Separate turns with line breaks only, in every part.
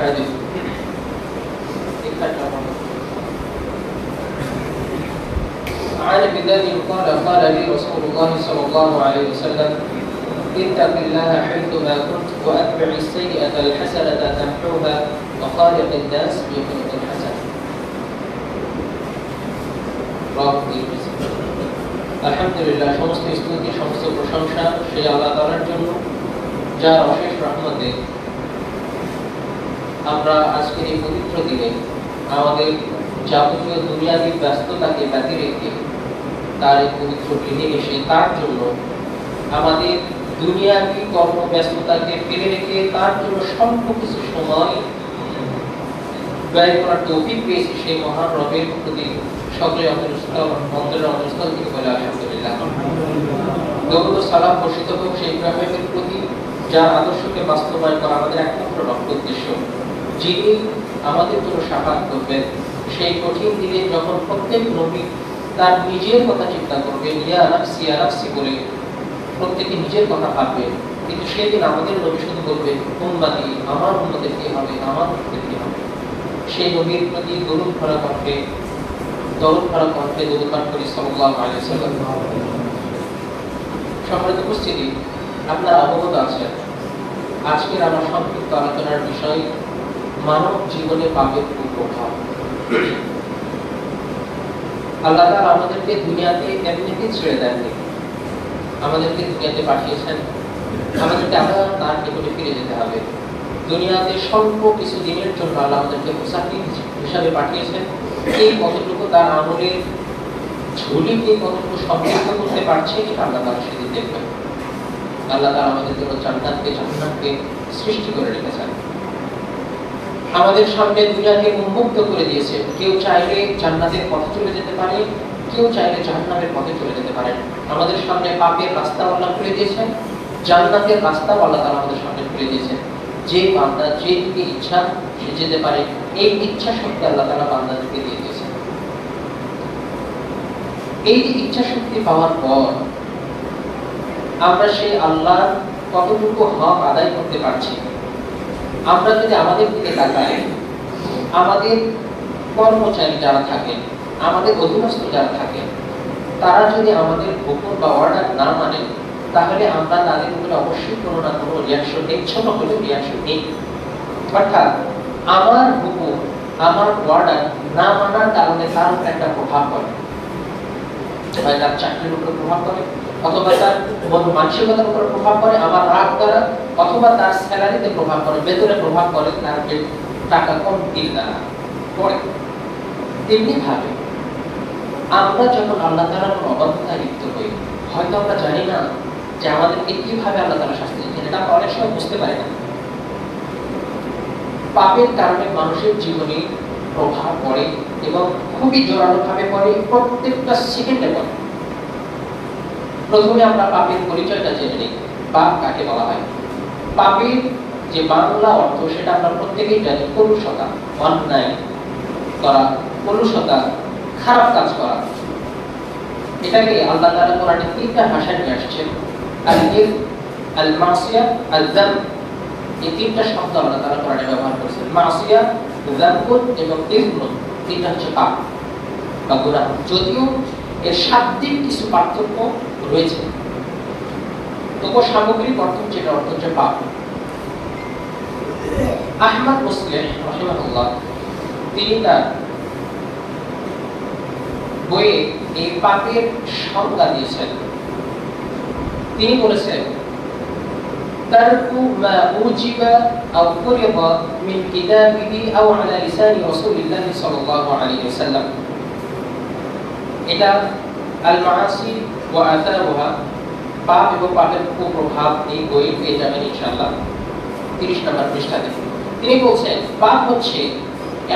الحديث عن ابي ذر قال لي رسول الله صلى الله عليه وسلم اتق الله حيثما كنت واتبع السيئه الحسنه تمحوها وخالق الناس بخلق حسن رواه الترمذي আলহামদুলিল্লাহ সমস্ত স্তুতি সমস্ত প্রশংসা সেই আল্লাহ তাআলার জন্য যার অশেষ রহমতে আমরা আজকের এই পবিত্র দিনে আমাদের যাবতীয় দুনিয়াবী ব্যস্ততাকে বাদ রেখে তার এই পবিত্র দিনে এসে তার জন্য আমাদের দুনিয়াবী কর্মব্যস্ততাকে ফেলে রেখে তার জন্য স্বল্প কিছু সময় ব্যয় করার তৌফিক পেয়েছি সেই মহান রবের প্রতি সকলে অন্তরের অন্তঃস্থল থেকে বলে আলহামদুলিল্লাহ। দরুদ ও সালাম বর্ষিত হোক সেই ইব্রাহিমের প্রতি যার আদর্শকে বাস্তবায়ন করা আমাদের একমাত্র লক্ষ্য উদ্দেশ্য, যিনি আমাদের জন্য শাফাত করবেন সেই কঠিন দিনে যখন প্রত্যেক নবী তার নিজের কথা চিন্তা করবেন, ইয়া নাফসি বলে প্রত্যেকে নিজের কথা ভাববেন, কিন্তু সেদিন আমাদের নবী শুধু বলবেন উম্মতি, আমার উম্মতের কি হবে, আমার উম্মতের কি হবে। সেই নবীর প্রতি দরুদ ভরা কণ্ঠে দরুদ পাঠ করি সাল্লাল্লাহু আলাইহি ওয়াসাল্লাম। সম্মানিত উপস্থিতি, আপনারা অবগত আছেন আজকের আমার সংক্ষিপ্ত আলোচনার বিষয় মানব জীবনে পাপের কুপ্রভাব। আল্লাহ তাআলা আমাদেরকে দুনিয়াতে এমনিতেই ছেড়ে দেননি, আমাদেরকে দুনিয়াতে পাঠিয়েছেন, আমাদেরকে আবার তার নিকটে ফিরে যেতে হবে। দুনিয়াতে স্বল্প কিছু দিনের জন্য আল্লাহ আমাদেরকে মুসাফির হিসাবে পাঠিয়েছেন। এই কতটুকু তার আমলের ঝুলিকে কতটুকু সমৃদ্ধ করতে পারছে এটা আল্লাহ তাআলা সেদিন দেখবেন। আল্লাহ তাআলা আমাদের জন্য জান্নাতকে সৃষ্টি করে রেখেছেন, আমাদের সামনে দুনিয়াকে উন্মুক্ত করে দিয়েছে। কেউ চাইলে জান্নাতের পথে চলে যেতে পারে, কেউ চাইলে জাহান্নামের পথে চলে যেতে পারে। আমাদের সামনে পাপের রাস্তা আল্লাহ খুলে দিয়েছেন, জান্নাতের রাস্তা আল্লাহ তাআলা আমাদের সামনে খুলে দিয়েছেন। যে বান্দা যেদিকে ইচ্ছা সে যেতে পারে, এই ইচ্ছা শক্তি আল্লাহ তাআলা বান্দাদেরকে দিয়ে দিয়েছেন। এই যে ইচ্ছা শক্তি পাওয়ার পর আমরা সেই আল্লাহর কতটুকু হক আদায় করতে পারছি, আমরা যদি আমাদের দিকে তাকাই, আমাদের কর্মচারী যারা থাকেন, আমাদের অধীনস্থ যারা থাকেন, তারা যদি আমাদের হুকুম বা অর্ডার না মানে, তাহলে আমরা তাদের উপরে অবশ্যই কোনো না কোনো রিয়াকশন নেই, ছোট হলেও রিয়াকশন নেই। অর্থাৎ আমার হুকুম, আমার অর্ডার না মানার কারণে তার উপরে একটা প্রভাব পড়ে, হয় তার চাকরির উপরে প্রভাব পড়ে, অথবা তার মন মানসিকতার উপরে প্রভাব পড়ে আমার রাগ দ্বারা, অথবা তার স্যালারিতে প্রভাব পড়ে, বেতনে প্রভাব পড়ে, তার টাকা কম দিল দ্বারা পড়ে। তেমনি ভাবে আমরা যখন আল্লাহ তাআলার অবাধ্যতায় লিপ্ত হই, হয়তো আমরা জানি না যে আমাদেরকে কিভাবে আল্লাহ তাআলা শাস্তি দিচ্ছেন, এটা আমরা অনেক সময় বুঝতে পারি না। পাপের কারণে মানুষের জীবনে প্রভাব পড়ে এবং খুবই জোরালো ভাবে পড়ে, প্রত্যেকটা সেকেন্ডে পড়ে। প্রথমে আমরা পাপের পরিচয়টা জেনে নিই। পাপ কাকে বলা হয়? পাপের যে বাংলা অর্থ সেটা আমরা প্রত্যেকেই জানি, কলুষতা, অন্যায় করা, কলুষতা, খারাপ কাজ করা। এটাকে আল্লাহ তাআলা কোরআনে তিনটা ভাষায় নিয়ে আসছেন, আল-ইসম, আল-মাসিয়া, আল-যানব। এই তিনটা শব্দ আল্লাহ তাআলা কোরআনে ব্যবহার করেছেন। মাসিয়া, যানব এবং ইসম, তিনটা হচ্ছে পাপ বা গুনাহ। যদিও এর শাব্দিক কিছু পার্থক্য রয়েছে, তবু সামগ্রিক অর্থ যেটা অর্থ হচ্ছে পাপ। আহমদ মুসলিম রাহিমাহুল্লাহ তিনি তার বইয়ে এই পাপের সংজ্ঞা দিয়েছেন। তিনি বলেছেন তারকু মা উজিবা আও ফুরিদা মিন কিতাবিহি আও আলা লিসানি রাসূলিল্লাহ সাল্লাল্লাহু আলাইহি ওয়াসাল্লাম। এটা আল মাআসি ওয়া আথারুহা, পাপ এবং পাপের কুপ্রভাব, এই বই পেয়ে যাবেন ইনশাআল্লাহ 30 নম্বর পৃষ্ঠাতে। তিনি বলছেন পাপ হচ্ছে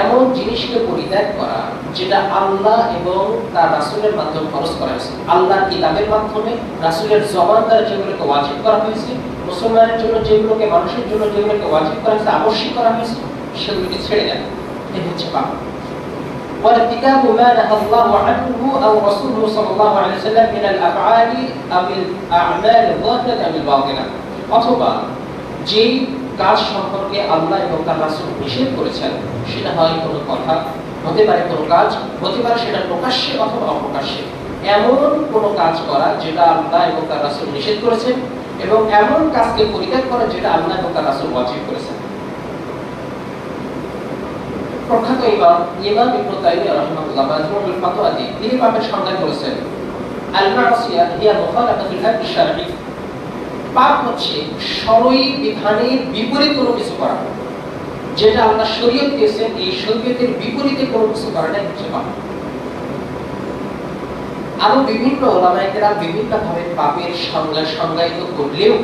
এমন জিনিসকে পরিত্যাগ করা যেটা আল্লাহ এবং তার রাসূলের মাধ্যমে ফরজ করা হয়েছে। আল্লাহর কিতাবের মাধ্যমে, রাসূলের জবান দ্বারা যেগুলোকে ওয়াজিব করা হয়েছে, মুসলমানের জন্য যেগুলোকে, মানুষের জন্য যেগুলোকে ওয়াজিব করা হয়েছে, আবশ্যক করা হয়েছে, সেগুলোকে ছেড়ে দেন। এই হচ্ছে পাপ। وارتكاب ما نهى الله عنه أو رسوله صلى الله عليه وسلم من الأفعال أو الأعمال الظاهرة أو الباطنة। অথবা যেই কাজ সম্পর্কে আল্লাহ এবং তার রাসূল নিষেধ করেছেন, সেটা হয় কোনো কথা, হতে পারে কোনো কাজ, হতে পারে সেটা প্রকাশ্যে অথবা অপ্রকাশ্যে, এমন কোনো কাজ করা যেটা আল্লাহ এবং তার রাসূল নিষেধ করেছেন, এবং এমন কাজকে পরিত্যাগ করা যেটা আল্লাহ এবং তার রাসূল ওয়াজিব করেছেন। প্রখ্যাত ইমাম ইবনে তাইমিয়া রাহিমাহুল্লাহ মাজমুউল ফাতওয়াতে তিনি পাপের সংজ্ঞা করেছেন, আল মাসিয়া হিয়া মুখালাফাতুল হাক্কি শারঈ, পাপ হচ্ছে শরঈ বিধানের বিপরীত কোনো কিছু করা, যেটা আল্লাহ শরীয়ত দিয়েছেন এই শরীয়তের বিপরীতে কোনো কিছু করাটাই হচ্ছে পাপ। আরো বিভিন্ন উলামায়ে কেরাম বিভিন্ন ভাবে পাপের সংজ্ঞা সংজ্ঞায়িত করলেও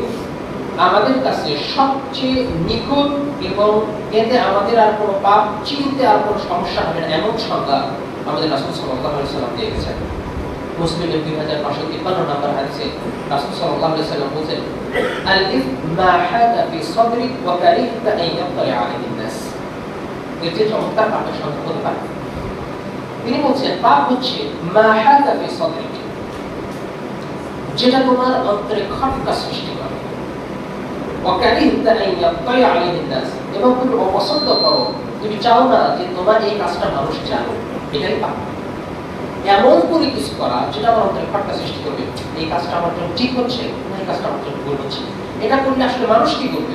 আমাদের কাছে সবচেয়ে নিখুঁত এবং এতে আমাদের আর কোনো পাপ চিনতে আর কোনো সমস্যা হবে না এমন সংজ্ঞা আমাদের রাসূল সাল্লাল্লাহু আলাইহি ওয়াসাল্লাম দিয়েছেন। মুসলিমের 2553 নম্বর হাদিসে রাসূল সাল্লাল্লাহু আলাইহি ওয়াসাল্লাম বলেন, আল ইসম মা হাকা ফি সাদরিক ওয়া কারিহতা আন ইয়াত্তালি আলাইহি নাস। এতে চমৎকার পাপের সংজ্ঞা হতে পারে। তিনি বলছেন পাপ হচ্ছে মা হাকা ফি সাদরিক, যেটা তোমার অন্তরে খটকা সৃষ্টি করে, ওয়া কারিহতা আন ইয়াত্তালি আলাইহি নাস, এবং তুমি অপছন্দ করো, তুমি চাও না যে তোমার এই কাজটা মানুষ জানে, এটাই পাপ। এমন করে কিছু করা যেটা আমার অন্তরে খটকা সৃষ্টি করবে, এই কাজটা আমার জন্য ঠিক হচ্ছে না এই কাজটা আমার জন্য ভুল হচ্ছে, এটা করলে আসলে মানুষ কি করবে,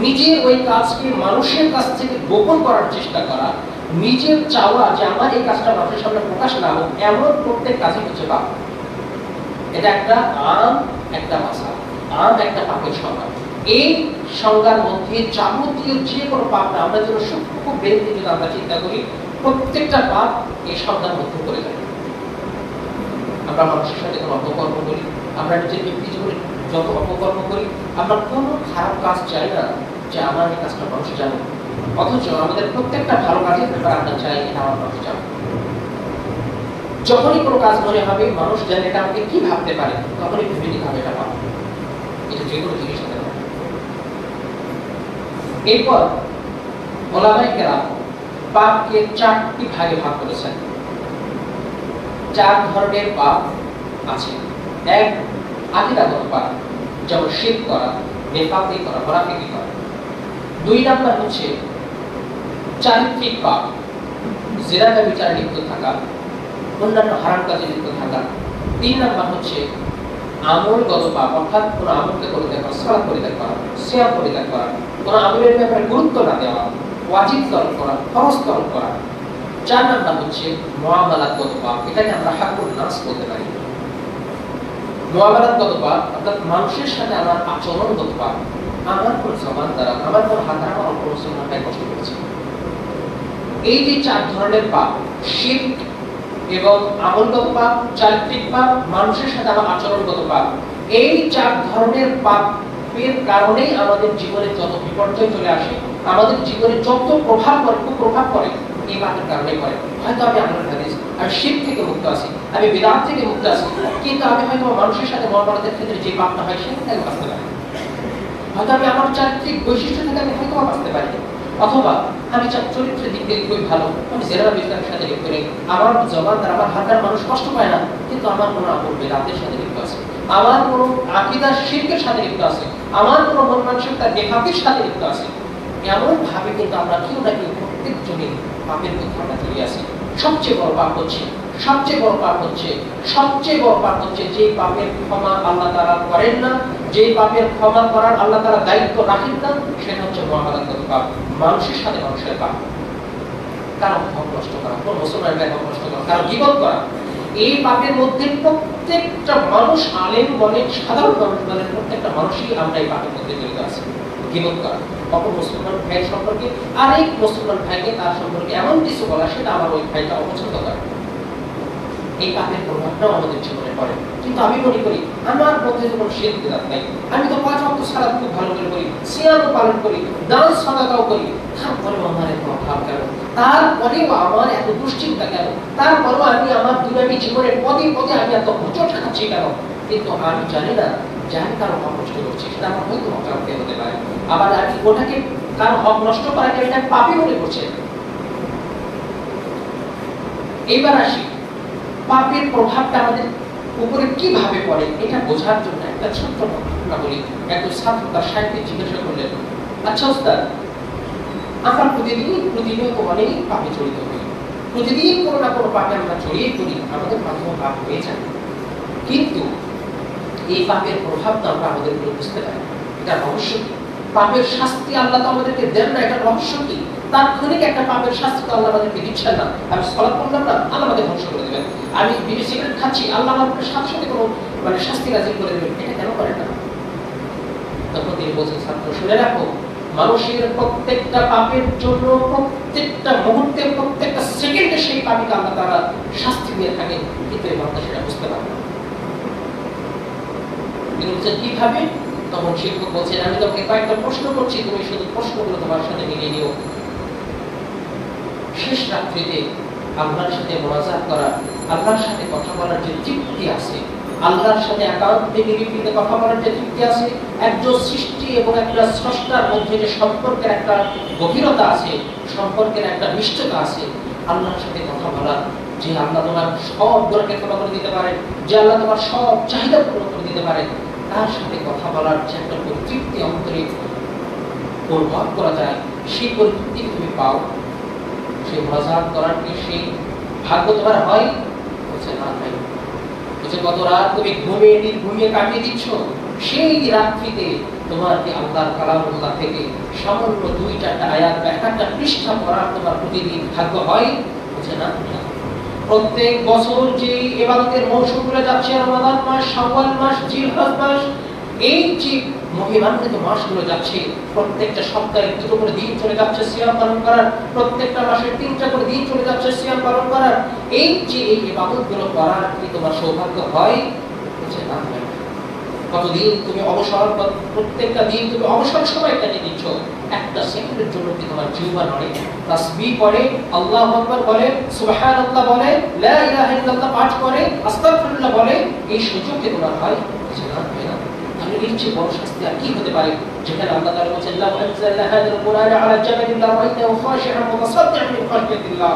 নিজে ওই কাজকে মানুষের কাছ থেকে গোপন করার চেষ্টা করা, নিজের চাওয়া যে আমার এই কাজটা মানুষের সামনে প্রকাশ না হোক, এমন প্রত্যেক কাজই হচ্ছে পাপ। এটা একটা ভাষা একটা পাপের সংজ্ঞা। এই সংজ্ঞার মধ্যে যাবতীয় যে কোনো পাপটা আমরা যেন সূক্ষ্ম বেদে যদি আমরা চিন্তা করি, প্রত্যেকটা পাপ এই সংজ্ঞার মধ্যে পড়ে যায়। আমরা মানুষের সাথে কোনো অপকর্ম করি, আমরা নিজের ব্যক্তি জীবনে যত অপকর্ম করি, আমরা কোনো খারাপ কাজ চাই না যে আমার এই কাজটা মানুষ জানে, অথচ আমাদের প্রত্যেকটা ভালো কাজের ব্যাপারে আমরা চাই এটা আমার মানুষ জানে। যখনই কোনো কাজ মনে হবে মানুষ জানে এটা আমাকে কি ভাবতে পারে, তখনই ভেবে নিতে হবে এটা পাপ। এটা যে কোনো জিনিস হতে পারে। এরপর ওলামায়ে কেরাম পাপকে 4টি ভাগে ভাগ করেছেন। 4 ধরনের পাপ আছে। এক, আকীদাগত পাপ, যেমন শিরক করা, নেফাকি করা, মুনাফিকি করা। 2 নাম্বার হচ্ছে চারিত্রিক পাপ, জিনা ব্যভিচারে লিপ্ত থাকা, অন্যান্য হারাম কাজে লিপ্ত থাকা। 3 নাম্বার হচ্ছে আমলগত পাপ, অর্থাৎ কোনো আমলকে পরিত্যাগ করা, সালাত পরিত্যাগ করা, সিয়াম পরিত্যাগ করা, কোনো আমলের ব্যাপারে গুরুত্ব না দেওয়া, ওয়াজিব তরক করা, ফরজ তরক করা। 4 নাম্বার হচ্ছে মুআমালাতগত পাপ, এটাকে আমরা হাকুন নাস বলতে পারি। মুআমালাতগত পাপ অর্থাৎ মানুষের সাথে আমার আচরণগত পাপ, আমার কোন জবান দ্বারা, আমার কোন হাত দ্বারা আমার অপর মুসলমানকে কষ্ট করেছে। এই যে 4 ধরনের পাপ, শিরক এবং আমলগত পাপ, চারিত্রিক পাপ, মানুষের সাথে আমার আচরণগত পাপ, এই 4 ধরনের পাপের কারণেই আমাদের জীবনে যত বিপর্যয় চলে আসে, আমাদের জীবনে যত প্রভাব পড়ে, কুপ্রভাব পড়ে, এই পাপের কারণে পড়ে। হয়তো আমি আল্লাহর হাদিস আর শিরক থেকে মুক্ত আছি, আমি বিদআত থেকে মুক্ত আছি, কিন্তু আমি হয়তো মানুষের সাথে মুআমালাতের ক্ষেত্রে যে পাপটা হয় সেটা থেকে বাঁচতে পারি। হয়তো আমি আমার চারিত্রিক বৈশিষ্ট্য থেকে আমি হয়তো বাঁচতে পারি, অথবা আমি চরিত্রের দিক থেকে খুবই ভালো, আমি জেনা ব্যভিচারের সাথে লিপ্ত নেই, আমার জবান দ্বারা আমার হাতের মানুষ কষ্ট পায় না, কিন্তু আমার কোনো আমল বিদআতের সাথে লিপ্ত আছে, আমার কোনো আকীদা শিরকের সাথে লিপ্ত আছে, আমার কোনো মন মানসিকতা নেফাকির সাথে লিপ্ত আছে। এমন ভাবে কিন্তু আমরা কেউ না কেউ প্রত্যেকজনই পাপের মধ্যে আমরা চলে আসি। সবচেয়ে বড় পাপ হচ্ছে যে পাপের ক্ষমা আল্লাহ তাআলা করেন না, যে পাপের ক্ষমা করার আল্লাহ তাআলা দায়িত্ব রাখেন না, সেটা হচ্ছে মুআমালাতগত পাপ, মানুষের সাথে মানুষের পাপ। কারো হক নষ্ট করা, কোন মুসলমানের হক নষ্ট করা, কারো গীবত করা, এই পাপের মধ্যে প্রত্যেকটা মানুষ, আলেম বলেন, সাধারণ মানুষ বলেন, প্রত্যেকটা মানুষই আমরা এই পাপের মধ্যে জড়িত আছি। গীবত করা, অপর মুসলমান ভাই সম্পর্কে আরেক মুসলমান ভাইকে তার সম্পর্কে এমন কিছু বলা, সেটা আমার ওই ভাইটা অপছন্দ করে, এই পাপের প্রভাবটাও আমাদের জীবনে পড়ে। কিন্তু আমি মনে করি আমার মধ্যে কোনো শিরক বিদআত নাই, আমি তো 5 ওয়াক্ত সালাত খুব ভালো করে করি, সিয়ামও পালন করি, দান সাদাকাও করি, তারপরেও আমার এত অভাব কেন, তারপরেও আমার এত দুশ্চিন্তা কেন, তারপরেও আমি আমার দুনিয়াবী জীবনের পদে পদে আমি এত হোঁচট খাচ্ছি কেন? কিন্তু আমি জানি না যে আমি কারো হক নষ্ট করছি, সেটা আমার হয়তো অকারণে হতে পারে, আবার আমি ওটাকে কারো হক নষ্ট করাকে এটা পাপই মনে করছি। এইবার আসি পাপের প্রভাবটা আমাদের উপরে কিভাবে পড়ে, এটা বোঝার জন্য একটা ছোট্ট ঘটনা বলি। একজন ছাত্র তার সাহিত্যে জিজ্ঞাসা করলেন, আচ্ছা ওস্তাদ, আমরা প্রতিনিয়ত অনেক পাপে জড়িত হই, প্রতিদিন কোনো না কোনো পাপে আমরা জড়িয়ে পড়ি, আমাদের মাধ্যমে পাপ হয়ে যায়। কিন্তু এই পাপের প্রভাব তো আমরা আমাদের উপরে বুঝতে পারি। এটা রহস্য কি? পাপের শাস্তি আল্লাহ তো আমাদেরকে দেন না, এটা রহস্য কি? তাৎক্ষণিক একটা পাপের শাস্তি তো আল্লাহ আমাদেরকে দিচ্ছেন না। আমি সালাত পড়লাম না, আল্লাহ আমাকে ধ্বংস করে দেবেন। আমি বিড়ি সিগারেট খাচ্ছি, আল্লাহ আমাকে সাথে সাথে কোনো শাস্তি নাজিল করে দেবেন। এটা কেন করেন না? তখন তিনি বলছেন, ছাত্র শুনে রাখো, মানুষের প্রত্যেকটা পাপের জন্য প্রত্যেকটা মুহূর্তে প্রত্যেকটা সেকেন্ডে সেই পাপীকে আল্লাহ তাআলা শাস্তি দিয়ে থাকেন, কিন্তু এই বান্দা সেটা বুঝতে পারে না। তিনি বলছেন কিভাবে? তখন শিক্ষক বলছেন, আমি তোমাকে কয়েকটা প্রশ্ন করছি, তুমি শুধু প্রশ্নগুলো তোমার সাথে মিলিয়ে নিও। শেষ রাত্রিতে আল্লাহর সাথে মোনাজাত করা, আল্লাহর সাথে কথা বলার যে তৃপ্তি আছে, আল্লাহর সাথে একান্তে নিরিবিলিতে কথা বলার যে তৃপ্তি আছে, একজন সৃষ্টি এবং একটা স্রষ্টার মধ্যে যে সম্পর্কের একটা গভীরতা আছে, সম্পর্কের একটা নিশ্চয়তা আছে, আল্লাহর সাথে কথা বলা, যে আল্লাহ তোমার সব দরকে ক্ষমা করে দিতে পারেন, যে আল্লাহ তোমার সব চাহিদা পূরণ করে দিতে পারেন, তার সাথে কথা বলার যে একটা পরিতৃপ্তি অন্তরে অনুভব করা যায়, সেই পরিতৃপ্তি তুমি পাও, সেই মোনাজাত করার কি সেই ভাগ্য তোমার হয়? বলছে না ভাই। বলছে কত রাত তুমি ঘুমিয়ে কাটিয়ে দিচ্ছ, সেই রাত্রিতে তোমার কি আল্লাহর কালামুল্লাহ থেকে সামান্য 2-4টা আয়াত বা একটা পৃষ্ঠা পড়ার তোমার প্রতিদিন ভাগ্য হয়? বলছে না। প্রত্যেক বছর যে ইবাদতের মৌসুমগুলো যাচ্ছে, রমাদান মাস, শাওয়াল মাস, জিলহজ মাস, এই যে মহিমান্বিত মাসগুলো যাচ্ছে, প্রত্যেকটা সপ্তাহে 2টো করে দিন চলে যাচ্ছে সিয়াম পালন করার, প্রত্যেকটা মাসে 3টা করে দিন চলে যাচ্ছে সিয়াম পালন করার, এই যে এই ইবাদতগুলো করার কি তোমার সৌভাগ্য হয়? বলছে না। কতদিন তুমি অবসর, প্রত্যেকটা দিন তুমি অবসর সময় কাটিয়ে দিচ্ছ, একটা সেকেন্ডের জন্য কি তোমার জিহ্বা নড়ে? তাসবিহ করে, আল্লাহু আকবার বলে, সুবহানাল্লাহ বলে, লা ইলাহা ইল্লাল্লাহ পাঠ করে, আস্তাগফিরুল্লাহ বলে, এই সুযোগ কি তোমার হয়? বলছে না, হয় না। তাহলে এর চেয়ে বড় শাস্তি আর কি হতে পারে? যেখানে আল্লাহ তাআলা বলেছেন, লাউ আনজালনা হাযাল কুরআনা আলা জাবালিন লারাআইতাহু খাশিআন মুতাসাদ্দিআন মিন খাশিয়াতিল্লাহ,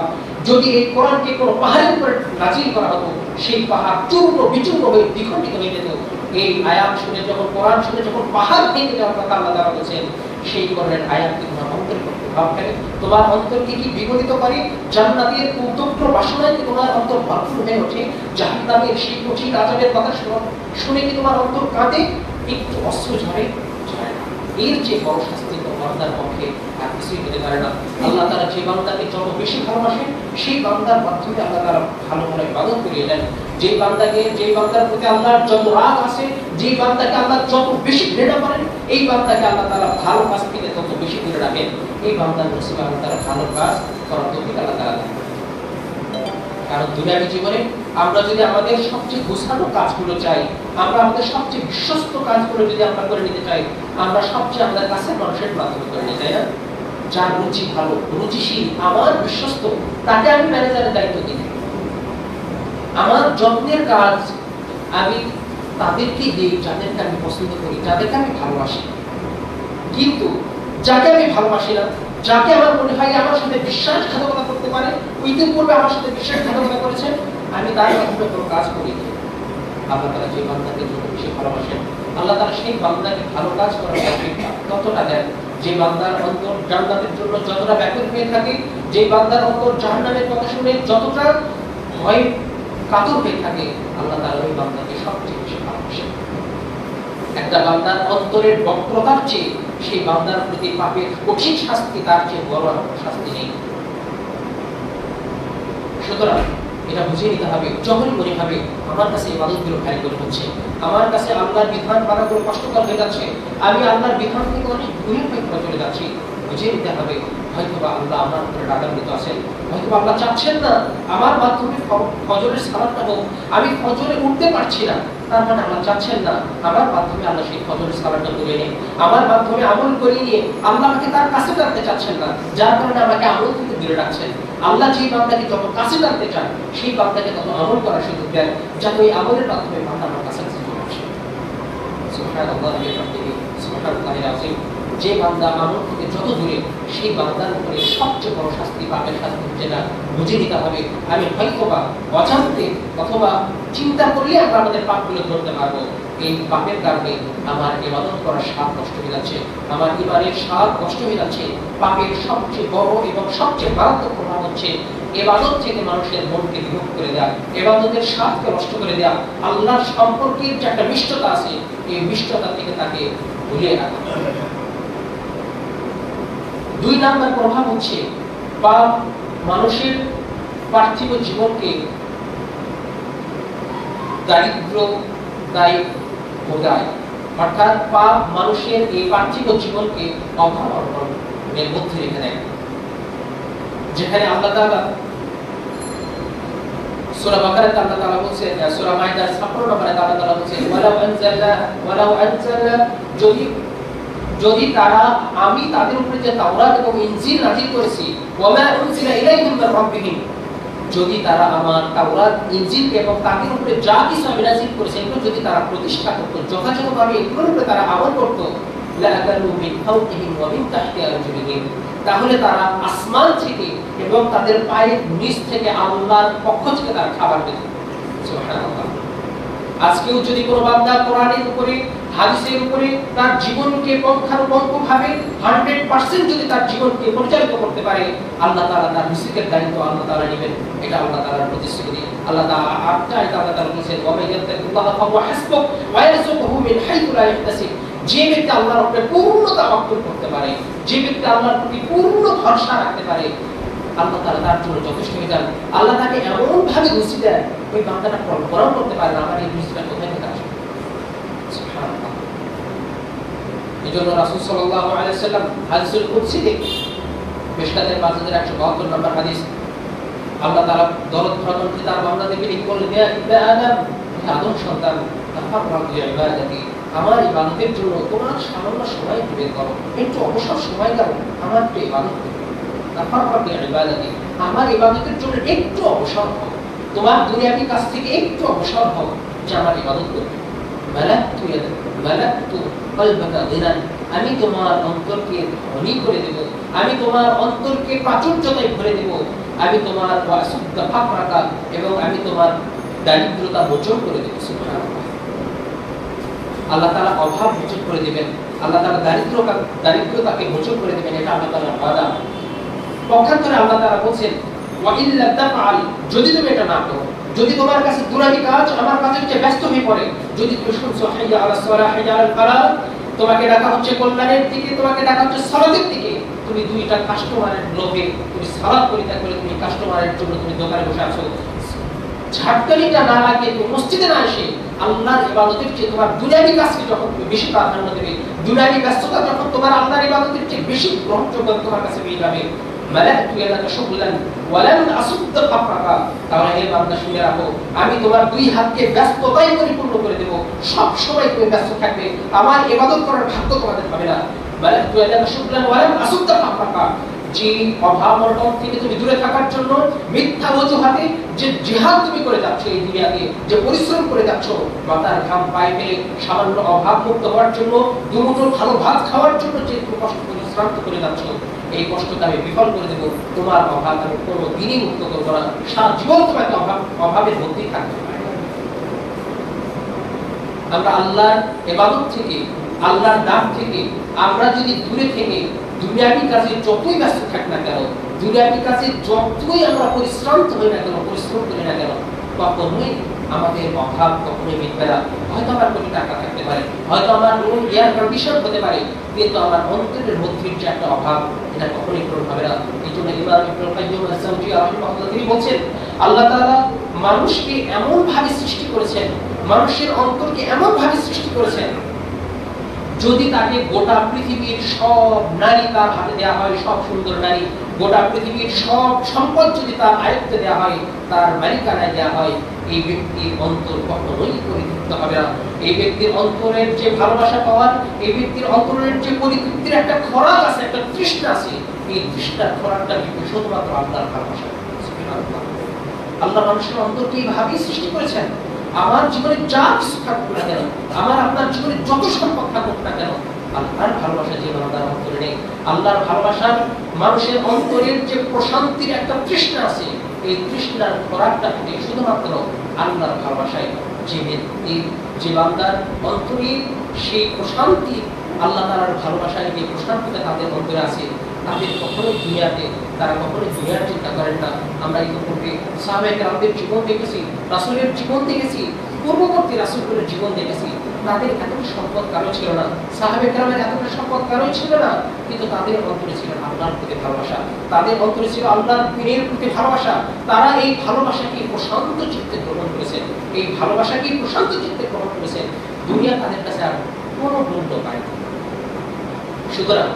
যদি এই কোরআনকে কোনো পাহাড়ের উপরে নাযিল করা হতো, সেই পাহাড় চূর্ণ বিচূর্ণ হয়ে দ্বিখণ্ডিত হয়ে যেত। এই আয়াত শুনে যখন, কোরআন শুনে যখন পাহাড় ভেঙে যাওয়ার কথা আল্লাহ তাআলা বলেছেন, সেই কোরআনের আয়াতকে তোমার অন্তরে প্রভাব ফেলে, তোমার অন্তরকে কি বিগলিত করে? জান্নাতের উদ্যগ্র বাসনায় কি তোমার অন্তর ভরপুর হয়ে ওঠে? জাহান্নামের সেই কঠিন আযাবের কথা শুনে কি তোমার অন্তর কাঁদে? একটু অশ্রু ঝরে? ঝরে না। এর যে বড় শাস্তি তো বান্দার পক্ষে আর কিছুই হতে পারে না। আল্লাহ তাআলা যে বান্দাকে যত বেশি ভালোবাসেন, সেই বান্দার মাধ্যমে আল্লাহ তাআলা ভালো মনে ইবাদত করিয়ে দেন। যে বান্দার প্রতি আল্লাহর যত রাগ আছে, যে বান্দাকে আল্লাহ যত বেশি ঘৃণা করেন, এই বান্দাকে আল্লাহ তাআলা ভালো কাজ থেকে তত বেশি দূরে রাখেন। এই বান্দার নসিবে আল্লাহ তাআলা ভালো কাজ করার তৌফিক আল্লাহ তাআলা দেন। কারণ দুনিয়াবী জীবনে আমরা যদি আমাদের সবচেয়ে গোছানো কাজগুলো চাই, আমরা আমাদের সবচেয়ে বিশ্বস্ত কাজগুলো যদি আমরা করে নিতে চাই, আমরা সবচেয়ে আমাদের কাছের মানুষের মাধ্যমে করে নিতে চাই না? যার রুচি ভালো, রুচিশীল, আমার বিশ্বস্ত, তাকে আমি ম্যানেজারের দায়িত্ব দিই। আমার যত্নের কাজ আমি তাদেরকে দিই যাদেরকে আমি পছন্দ করি, যাদেরকে আমি ভালোবাসি। কিন্তু যাকে আমি ভালোবাসি না, যাকে আমার মনে হয় আমার সাথে বিশ্বাসঘাতকতা করতে পারে, ইতিপূর্বে আমার সাথে বিশ্বাসঘাতকতা করেছেন, আমি তার মাধ্যমে কোনো কাজ করি। আল্লাহ তাআলা যে বান্দাকে যত বেশি ভালোবাসেন, আল্লাহ তাআলা সেই বান্দাকে ভালো কাজ করার তৌফিক ততটা দেন। যে বান্দার অন্তর জান্নাতের জন্য যতটা ব্যাকুল হয়ে থাকে, যে বান্দার অন্তর জাহান্নামের কথা শুনে যতটা ভয় কাতর হয়ে থাকে, আল্লাহ তাআলা ওই বান্দাকে সবচেয়ে বেশি ভালোবাসেন। একটা বান্দার অন্তরের বক্রতার চেয়ে সেই বান্দার প্রতি পাপের কঠিন শাস্তি, তার চেয়ে বড় শাস্তি নেই। সুতরাং এটা বুঝে নিতে হবে, যখনই মনে হবে আমার কাছে ইবাদতগুলো ভারী করে হচ্ছে, আমার কাছে আল্লাহর বিধান মানাগুলো কষ্টকর হয়ে যাচ্ছে, আমি আল্লাহর বিধান থেকে অনেক দূরে চলে যাচ্ছি, বুঝে নিতে হবে হয়তোবা আল্লাহ আমার উপরে রাগান্বিত আছেন, হয়তোবা আল্লাহ চাচ্ছেন না আমার মাধ্যমে ফজরের সালাতটা হোক, আমি ফজরে উঠতে পারছি না, তার মানে আল্লাহ চাচ্ছেন না আমার মাধ্যমে আল্লাহ সেই ফজরের সালাতটা তুলে নিয়ে, আমার মাধ্যমে আমল করিয়ে নিয়ে আল্লাহ আমাকে তার কাছে টানতে চাচ্ছেন না, যার কারণে আমাকে আমল থেকে দূরে রাখছেন। আল্লাহ যে বান্দাকে যত কাছে টানতে চান, সেই বান্দাকে তত আমল করার সুযোগ দেন, যাতে ওই আমলের মাধ্যমে বান্দা আমার কাছে চলে আসে। সুবহানাল্লাহ ওয়া বিহামদিহি, সুবহানাল্লাহিল আযীম। যে বান্দা আমল থেকে যত দূরে, সেই বান্দার উপরে সবচেয়ে বড় শাস্তি, পাপের শাস্তি যেটা বুঝে নিতে হবে। আমি হয়তোবা অজান্তে অথবা চিন্তা করলে আমরা আমাদের পাপগুলো ধরতে পারবো, এই পাপের কারণে আমার ইবাদত করার স্বাদ নষ্ট হয়ে যাচ্ছে, আমার ইমানের স্বাদ নষ্ট হয়ে যাচ্ছে। পাপের সবচেয়ে বড় এবং সবচেয়ে মারাত্মক প্রভাব হচ্ছে ইবাদত থেকে মানুষের মনকে বিমুখ করে দেয়া, ইবাদতের স্বাদকে নষ্ট করে দেয়া, আল্লাহর সম্পর্কের যে একটা মিষ্টতা আছে এই মিষ্টতা থেকে তাকে ভুলিয়ে রাখা। 2 নম্বর প্রভাব হচ্ছে পাপ মানুষের পার্থিব জীবনকে দারিদ্র দায়ী ভোগায়। অর্থাৎ পাপ মানুষের এই পার্থিব জীবনকে অভাব অনটনের মধ্যে রেখে দেয়। যেখানে আল্লাহ তাআলা সূরা বাকারাতে আল্লাহ তাআলা বলেছেন, সূরা মাইদার 56 নম্বরে আল্লাহ তাআলা বলেছেন, ওয়ালাউ আনজালনা যদি তারা আমি তাদের উপরে যে তাওরাত এবং ইনজিল নাযিল করেছি, ওয়ামা উনজিলা ইলাইহিম মির রাব্বিহিম, যদি তারা আমার তাওরাত ইনজিল এবং তাদের উপরে যা কিছু আমি নাযিল করেছি এগুলো যদি তারা প্রতিষ্ঠা করত, যথাযথভাবে এগুলোর উপরে তারা আমল করত, লাআকালু মিন ফাওকিহিম ওয়া মিন তাহতি আরজুলিহিম, তাহলে তারা আসমান থেকে এবং তাদের পায়ের নিচ থেকে আল্লাহর পক্ষ থেকে তারা খাবার পেত। সুবহানাল্লাহ। আজকেও যদি কোনো বান্দা কোরআনের উপরে হাদিসের উপরে তার জীবনকে পঙ্খানুপঙ্খভাবে 100% যদি তার জীবনকে পরিচালিত করতে পারে, আল্লাহ তাআলা তার রিজিকের দায়িত্ব আল্লাহ তাআলা নেবেন। এটা আল্লাহ তাআলার প্রতিশ্রুতি। আল্লাহ তাআলা আল্লাহ তাআলা বলেছেন, ওয়া মাইয়াত্তাকিল্লাহ ফাহুয়া হাসবুহ ওয়া ইয়ারযুকুহু মিন হাইথু লা ইয়াহতাসিব, যে ব্যক্তি আল্লাহর উপরে পূর্ণ তাওয়াক্কুল করতে পারে, যে ব্যক্তি আল্লাহর প্রতি পূর্ণ ভরসা রাখতে পারে, আল্লাহ তাআলা তার জন্য যথেষ্ট হয়ে যান। আল্লাহ তাকে এমন ভাবে রুজি দেয় ওই বান্দাটা কল্পনাও করতে পারে না আমার এই রুজিটা কোথায় থেকে আসবে। সুবহানাল্লাহ। এজন্য রাসূল সাল্লাল্লাহু আলাইহি ওয়াসাল্লাম হাদিসুল কুদসিতে মিশকাতের 5172 নম্বর হাদিস, আল্লাহ তাআলা দরদ ভরা তার বান্দাদেরকে ডেকে বললেন, ইয়া ইবনে আদম, হে আদম সন্তান, তাফাররাক লি ইবাদাতি, আমার ইবাদতের জন্য তোমার সামান্য সময় বের করো, একটু অবসর সময় দাও আমার ইবাদত করতে। তাফাররাক লি ইবাদাতি, আমার ইবাদতের জন্য একটু অবসর হও, তোমার দুনিয়াবি কাজ থেকে একটু অবসর হও যে আমার ইবাদত করতে। মালাকতু কলবাকা গিনান, আমি তোমার অন্তরকে ধনী করে দেব, আমি তোমার অন্তরকে প্রাচুর্যতায় ভরে দেব, আমি তোমার ওয়াসুদ্দা ফাকরাকা, এবং আমি তোমার দারিদ্রতা মোচন করে দেব। সুবহানাল্লাহ। আল্লাহ তাআলা অভাব মোচন করে দিবেন, আল্লাহ তাআলা দারিদ্রতাকে মোচন করে দিবেন, এটা আল্লাহ তাআলার ওয়াদা। পক্ষান্তরে আল্লাহ তাআলা বলেন, ওয়া ইল্লা তাফআল, যদি তুমি এটা না করো, যদি তোমার কাছে দুনিয়াবি কাজ আমার কাজের চেয়ে ব্যস্ত হয়ে পড়ে, যদি তুমি শুনছো হাইয়া আলাস সালাহ হাইয়া আলাল ফালাহ, তোমাকে ডাকা হচ্ছে কল্যাণের দিকে, তোমাকে ডাকা হচ্ছে সালাতের দিকে, তুমি দুইটা কাস্টমারের লোভে তুমি সালাত পরিত্যাগ করে তুমি কাস্টমারের জন্য তুমি দোকানে বসে আছো, ঝাড়কানিটা না লাগে তুমি মসজিদে না এসে আল্লাহর ইবাদতের চেয়ে তোমার দুনিয়াবি কাজকে যখন তুমি বেশি প্রাধান্য দেবে, দুনিয়াবি ব্যস্ততা যখন তোমার আল্লাহর ইবাদতের চেয়ে বেশি গ্রহণযোগ্য তোমার কাছে পেয়ে যাবে, মালাকতু ইয়াদাকা শুগলান ওয়া লাম আসুদ্দ ফাকরাকা, তাহলে হে বান্দা শুনে রাখো, আমি তোমার দুই হাতকে ব্যস্ততায় পরিপূর্ণ করে দেব, সব সময় তুমি ব্যস্ত থাকবে, আমার ইবাদত করার ভাগ্য তোমাদের হবে না। মালাকতু ইয়াদাকা শুগলান ওয়া লাম আসুদ্দ ফাকরাকা, যে অভাব অনটন থেকে তুমি দূরে থাকার জন্য মিথ্যা অজুহাতে যে জিহাদ তুমি করে যাচ্ছ এই দুনিয়াতে, যে পরিশ্রম করে যাচ্ছ, মাথার ঘাম পায়ে ফেলে সামান্য অভাব মুক্ত হওয়ার জন্য, দুমুঠো ভালো ভাত খাওয়ার জন্য যে তুমি কষ্ট পরিশ্রান্ত করে যাচ্ছ, এই কষ্টকে আমি বিফল করে দেব, তোমার অভাব আমি কোনো দিনই মুক্ত করবো না, সারা জীবন তোমাকে অভাবের মধ্যেই থাকতে পারে। আমরা আল্লাহর ইবাদত থেকে, আল্লাহর নাম থেকে আমরা যদি দূরে থেকে দুনিয়াবি কাজে যতই ব্যস্ত থাকি না কেন, দুনিয়াবি কাজে যতই আমরা পরিশ্রান্ত হই না কেন, পরিশ্রম করি না কেন, কখনোই আমাদের অভাব কখনোই মিটবে না। হয়তো আমার কোটি টাকা থাকতে পারে, হয়তো আমার রুম এয়ার কন্ডিশন হতে পারে, কিন্তু আমার অন্তরের মধ্যে যে একটা অভাব, এটা কখনোই পূরণ হবে না। এই জন্য ইমাম ইবনুল কাইয়্যিম আস-সাওজী রাহিমাহুল্লাহ তিনি বলছেন, আল্লাহ তাআলা মানুষকে এমন ভাবে সৃষ্টি করেছেন, মানুষের অন্তরকে এমন ভাবে সৃষ্টি করেছেন, যদি তাকে গোটা পৃথিবীর সব নারী তার হাতে দেওয়া হয়, সব সুন্দর নারী, গোটা পৃথিবীর সব সম্পদ যদি তার আয়ত্তে দেওয়া হয়, তার মালিকানায় দেওয়া হয়, এই ব্যক্তির অন্তর কখনোই পরিতৃপ্ত হবে না। এই ব্যক্তির অন্তরের যে ভালোবাসা পাওয়ার, এই ব্যক্তির অন্তরের যে পরিতৃপ্তির একটা খোরাক আছে, একটা তৃষ্ণা আছে, এই তৃষ্ণার খোরাকটা কিন্তু শুধুমাত্র আল্লাহর ভালোবাসা। আল্লাহ মানুষের অন্তরকে এইভাবেই সৃষ্টি করেছেন। আমার জীবনে যা কিছু থাকুক না কেন, আমার আপনার জীবনে যত সম্পদ থাকুক না কেন, আল্লাহর ভালোবাসা যে আল্লাহর অন্তরে নেই, আল্লাহর ভালোবাসার মানুষের অন্তরের যে প্রশান্তির একটা তৃষ্ণা আছে, এই তৃষ্ণার খোরাকটা কিন্তু শুধুমাত্র আল্লাহর ভালোবাসায় যে ব্যক্তি, যে বান্দার অন্তরে সেই প্রশান্তি, আল্লাহ তাআলার ভালোবাসায় যে প্রশান্তিটা তাদের অন্তরে আছে, তাদের কখনোই দুনিয়াতে, তারা কখনোই দুনিয়ার চিন্তা করেন না। আমরা ইতিপূর্বে সাহাবায়ে কেরামদের জীবন দেখেছি, রাসূলের জীবন দেখেছি, পূর্ববর্তী রাসূলদের জীবন দেখেছি। তাদের এতটা সম্পদ কারো ছিল না, সাহাবায়ে কেরামের এতটা সম্পদ কারো ছিল না, কিন্তু তাদের অন্তরে ছিল আল্লাহর প্রতি ভালোবাসা, তাদের অন্তরে ছিল আল্লাহর দ্বীনের প্রতি ভালোবাসা। তারা এই ভালোবাসাকে প্রশান্ত চিত্তে গ্রহণ করেছেন, এই ভালোবাসাকে প্রশান্ত চিত্তে গ্রহণ করেছেন। দুনিয়া তাদের কাছে আর কোনো মূল্য পায় না। সুতরাং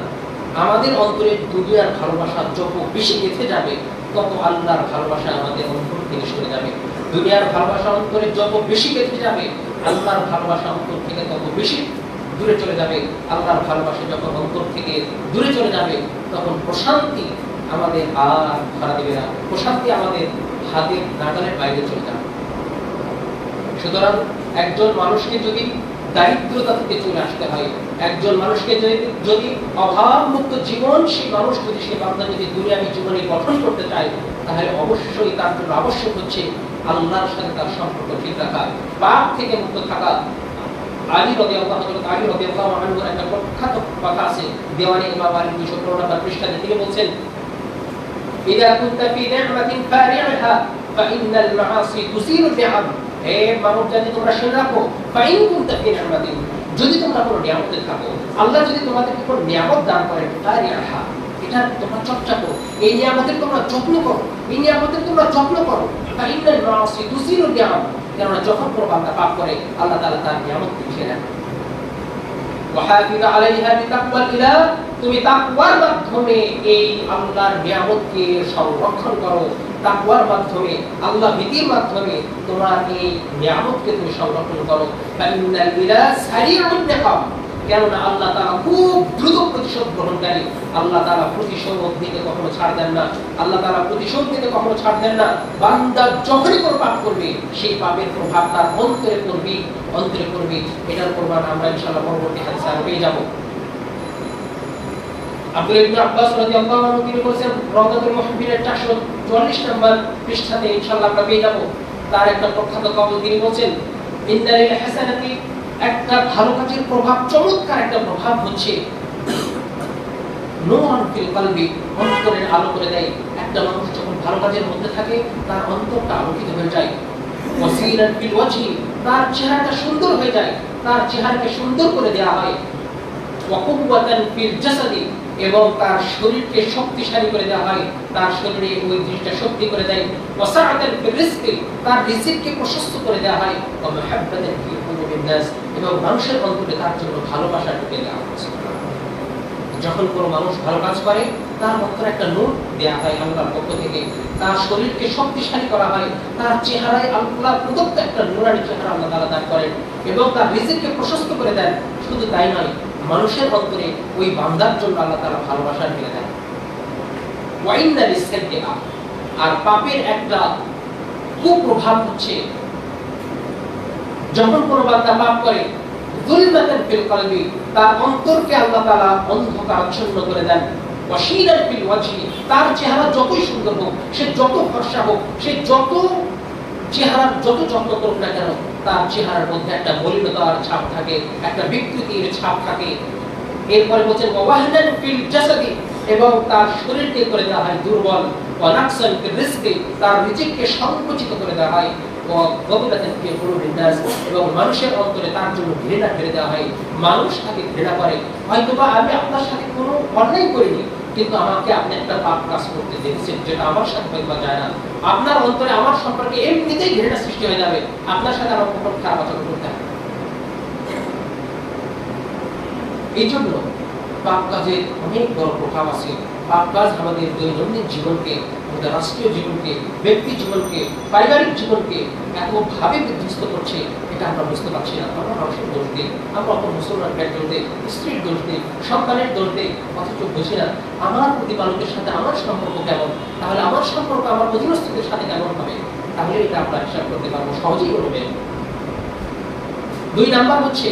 আমাদের অন্তরে দুনিয়ার ভালোবাসা যত বেশি গেঁথে যাবে, তত আল্লাহর ভালোবাসা আমাদের অন্তর থেকে সরে যাবে। দুনিয়ার ভালোবাসা অন্তরে যত বেশি গেঁথে যাবে, আল্লাহর ভালোবাসা অন্তর থেকে তত বেশি দূরে চলে যাবে। আল্লাহর ভালোবাসা যখন অন্তর থেকে দূরে চলে যাবে, তখন প্রশান্তি আমাদের আর ধরা দেবে না, প্রশান্তি আমাদের হাতের নাগালের বাইরে চলে যাবে। সুতরাং একজন মানুষকে যদি দারিদ্রতা থেকে চলে আসতে হয়, একজন মানুষকে যদি অভাব মুক্ত জীবন, সেই মানুষ যদি, সেই বান্দা যদি দুনিয়াবী জীবনে গঠন করতে চায়, তাহলে অবশ্যই তার জন্য আবশ্যক হচ্ছে আল্লাহর সাথে তার সম্পর্ক ঠিক রাখা, পাপ থেকে মুক্ত থাকা। আলী রাদিয়াল্লাহু আনহু একটা প্রখ্যাত কথা আছে, দেওয়ানি ইমাম আলী 215 নম্বর পৃষ্ঠাতে তিনি বলছেন, ইযা কুনতা ফি নি'মাতিন ফারি'হা ফাইন্নাল মাআসি তুসিরু নি'আম। হে মানব জাতি, তোমরা শুনে রাখো, ফাইন কুনতা ফি নি'মাতিন, যদি তোমরা কোনো নিয়ামতে থাকো, আল্লাহ যদি তোমাদেরকে কোনো নিয়ামত দান করেন, ফারি'হা, এটা তোমরা চর্চা করো, এই নিয়ামতের তোমরা যত্ন করো, এই নিয়ামতের তোমরা যত্ন করো। ফাইন্নাল মাআসি তুসিরু নি'আম, কেননা যখন কোনো বান্দা পাপ করে, আল্লাহ তাআলা তার নিয়ামত ফিরিয়ে নেন। ওয়াহাফিজ আলাইহা বিতাকওয়াল ইলাহ, তুমি তাকওয়ার মাধ্যমে এই আল্লাহর নিয়ামতকে সংরক্ষণ করো, তাকওয়ার মাধ্যমে, আল্লাহ ভীতির মাধ্যমে তোমার এই নিয়ামতকে তুমি সংরক্ষণ করো। ফাইন্নাল ইলাহ সারিউন নিকাম, কেননা আল্লাহ তাআলা খুব দ্রুত প্রতিশোধ গ্রহণকারী। আল্লাহ তাআলা প্রতিশোধ দিতে কখনো ছাড় দেন না, আল্লাহ তাআলা প্রতিশোধ দিতে কখনো ছাড় দেন না। বান্দা যখনই কোনো পাপ করবে, সেই পাপের প্রভাব তার অন্তরে পড়বে। এটার প্রমাণ আমরা ইনশাআল্লাহ পরবর্তী হাদিসে আর পেয়ে যাব। আব্দুল্লাহ ইবনে আব্বাস রাদিয়াল্লাহু আনহু তিনি বলেছেন, রাওদাতুল মুহিব্বিনের 444 নম্বর পৃষ্ঠাতে ইনশাআল্লাহ আমরা পেয়ে যাব তার একটা প্রখ্যাত কওল। তিনি বলেন, ইন্নালিল হাসানাতি, একটা ভালো কাজের প্রভাব, চমৎকার একটা প্রভাব হচ্ছে নূরুন ফিল কলবি, অন্তরের আলো করে দেয়। একটা মানুষ যখন ভালো কাজের মধ্যে থাকে, তার অন্তরটা আলোকিত হয়ে যায়। ওয়াসিরান ফিল ওয়াজহি, তার চেহারাটা সুন্দর হয়ে যায়, তার চেহারাকে সুন্দর করে দেয়া হয়। ওয়া কুওয়াতান ফিল জাসাদি, এবং তার শরীরকে শক্তিশালী করে দেওয়া হয়, তার শরীরে ওই জিনিসটা শক্তি করে দেয়। ওয়া সাআতান ফিল রিজকি, তার রিজিককে প্রশস্ত করে দেওয়া হয়। ওয়া মুহাব্বাতান ফি কুলুবিন নাস, এবং মানুষের অন্তরে তার জন্য ভালোবাসা ঢুকে দেওয়া হচ্ছে। যখন কোনো মানুষ ভালো কাজ করে, তার অন্তরে একটা নূর দেওয়া হয় আল্লাহর পক্ষ থেকে, তার শরীরকে শক্তিশালী করা হয়, তার চেহারায় আল্লাহ প্রদত্ত একটা নূরানি চেহারা আল্লাহ তাআলা দান করেন, এবং তার রিজিককে প্রশস্ত করে দেন। শুধু তাই নয়, মানুষের অন্তরে ওই বান্দার জন্য আল্লাহ তাআলা ভালোবাসা ঢেলে দেন। ওয়া ইন্না লিসাইয়্যিআ, আর পাপের একটা কুপ্রভাব হচ্ছে, যখন কোনো বান্দা পাপ করে, যুলমাতান ফিল কলবি, তার অন্তরকে আল্লাহ তাআলা অন্ধকারাচ্ছন্ন করে দেন। ওয়াশিরান ফিল ওয়াজহি, তার চেহারা যতই সুন্দর হোক, সে যত ফর্সা হোক, সে যত চেহারার যত যত্ন করুক না কেন, তার চেহারার মধ্যে একটা মলিনতার ছাপ থাকে, একটা বিকৃতির ছাপ থাকে। এরপরে বলছেন ওয়াহনান ফিল জাসাদি, এবং তার শরীরকে করে দেওয়া হয় দুর্বল। ওয়া নাকসান ফিল রিজকি, তার রিজিককে সংকুচিত করে দেওয়া হয়। ওয়া গাফিলাতান ফি কুলুবিন নাস, এবং মানুষের অন্তরে তার জন্য ঘৃণা ফেলে দেওয়া হয়। মানুষ তাকে ঘৃণা করে, হয়তোবা আমি আপনার সাথে কোনো অন্যায় করিনি, কিন্তু আমাকে আপনি একটা পাপ কাজ করতে দেখেছেন, যেটা আমার সাথে হয়তো যায় না। আপনার অন্তরে আমার সম্পর্কে এমনিতেই ঘৃণা সৃষ্টি হয়ে যাবে, আপনার সাথে আমার কখন খারাপ আচরণ করতে হবে। এই জন্য পাপ কাজের অনেক বড় প্রভাব আছে। পাপ কাজ আমাদের দৈনন্দিন জীবনকে, আমাদের রাষ্ট্রীয় জীবনকে, ব্যক্তি জীবনকে, পারিবারিক জীবনকে এতভাবে বিধ্বস্ত করছে, এটা আমরা বুঝতে পারছি না। আমরা মানুষের দোষ দিই, আমরা অত মুসলমানের দোষ দিই, স্ত্রীর দোষ দিই, সন্তানের দোষ দিই, অথচ বুঝি না আমার প্রতিপালকের সাথে আমার সম্পর্ক কেমন, তাহলে আমার সম্পর্ক আমার অধীনস্থদের সাথে কেমন হবে, তাহলে এটা আমরা হিসাব করতে পারবো, সহজেই করবে। 2 নাম্বার হচ্ছে,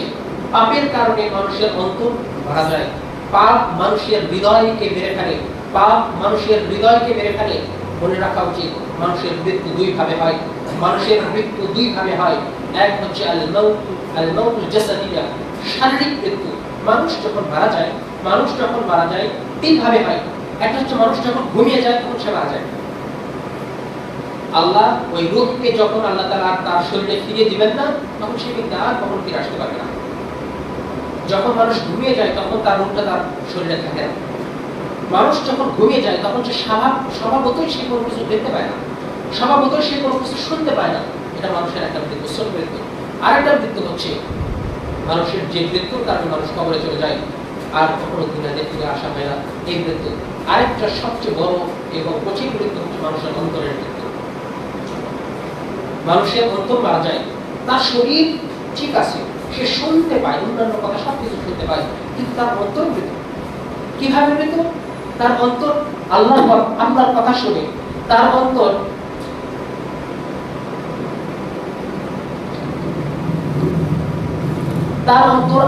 পাপের কারণে মানুষের অন্তর ভরা যায়। পাপ মানুষের হৃদয়কে মেরে ফেলে, পাপ মানুষের হৃদয়কে মেরে ফেলে। মনে রাখা উচিত, মানুষের মৃত্যু 2 ভাবে হয়, মানুষের মৃত্যু 2 ভাবে হয়। এক হচ্ছে আল মাউতুল জাসাদিয়া, শারীরিক মৃত্যু। মানুষ যখন মারা যায় তিন ভাবে হয়। একটা হচ্ছে মানুষ যখন ঘুমিয়ে যায় তখন সে মারা যায়। আল্লাহ ওই রূহকে যখন আল্লাহ তাআলা তার শরীরে ফিরিয়ে দিবেন না, তখন সে ব্যক্তি আর কখনো ফিরে আসতে পারবে না। যখন মানুষ ঘুমিয়ে যায় তখন তার রূহটা তার শরীরে থাকে না। মানুষ যখন ঘুমিয়ে যায় তখন সে স্বভাবতই সে কোনো কিছু দেখতে পায় না, স্বভাবতই সে কোনো কিছু শুনতে পায় না। এটা মানুষের একটা মৃত্যু, ছোট মৃত্যু। আরেকটা মৃত্যু হচ্ছে মানুষের যে মৃত্যুর কারণে মানুষ কবরে চলে যায় আর কখনো দুনিয়াতে ফিরে আসা হয় না, এই মৃত্যু। আরেকটা সবচেয়ে বড় এবং কঠিন মৃত্যু হচ্ছে মানুষের অন্তরের মৃত্যু। মানুষের অন্তর মারা যায়, তার শরীর ঠিক আছে, সে শুনতে পায়, অন্যান্য কথা সবকিছু শুনতে পায়, কিন্তু তার অন্তর মৃত। কিভাবে মৃত? তার অন্তর আল্লাহর কথা শুনে, তার অন্তর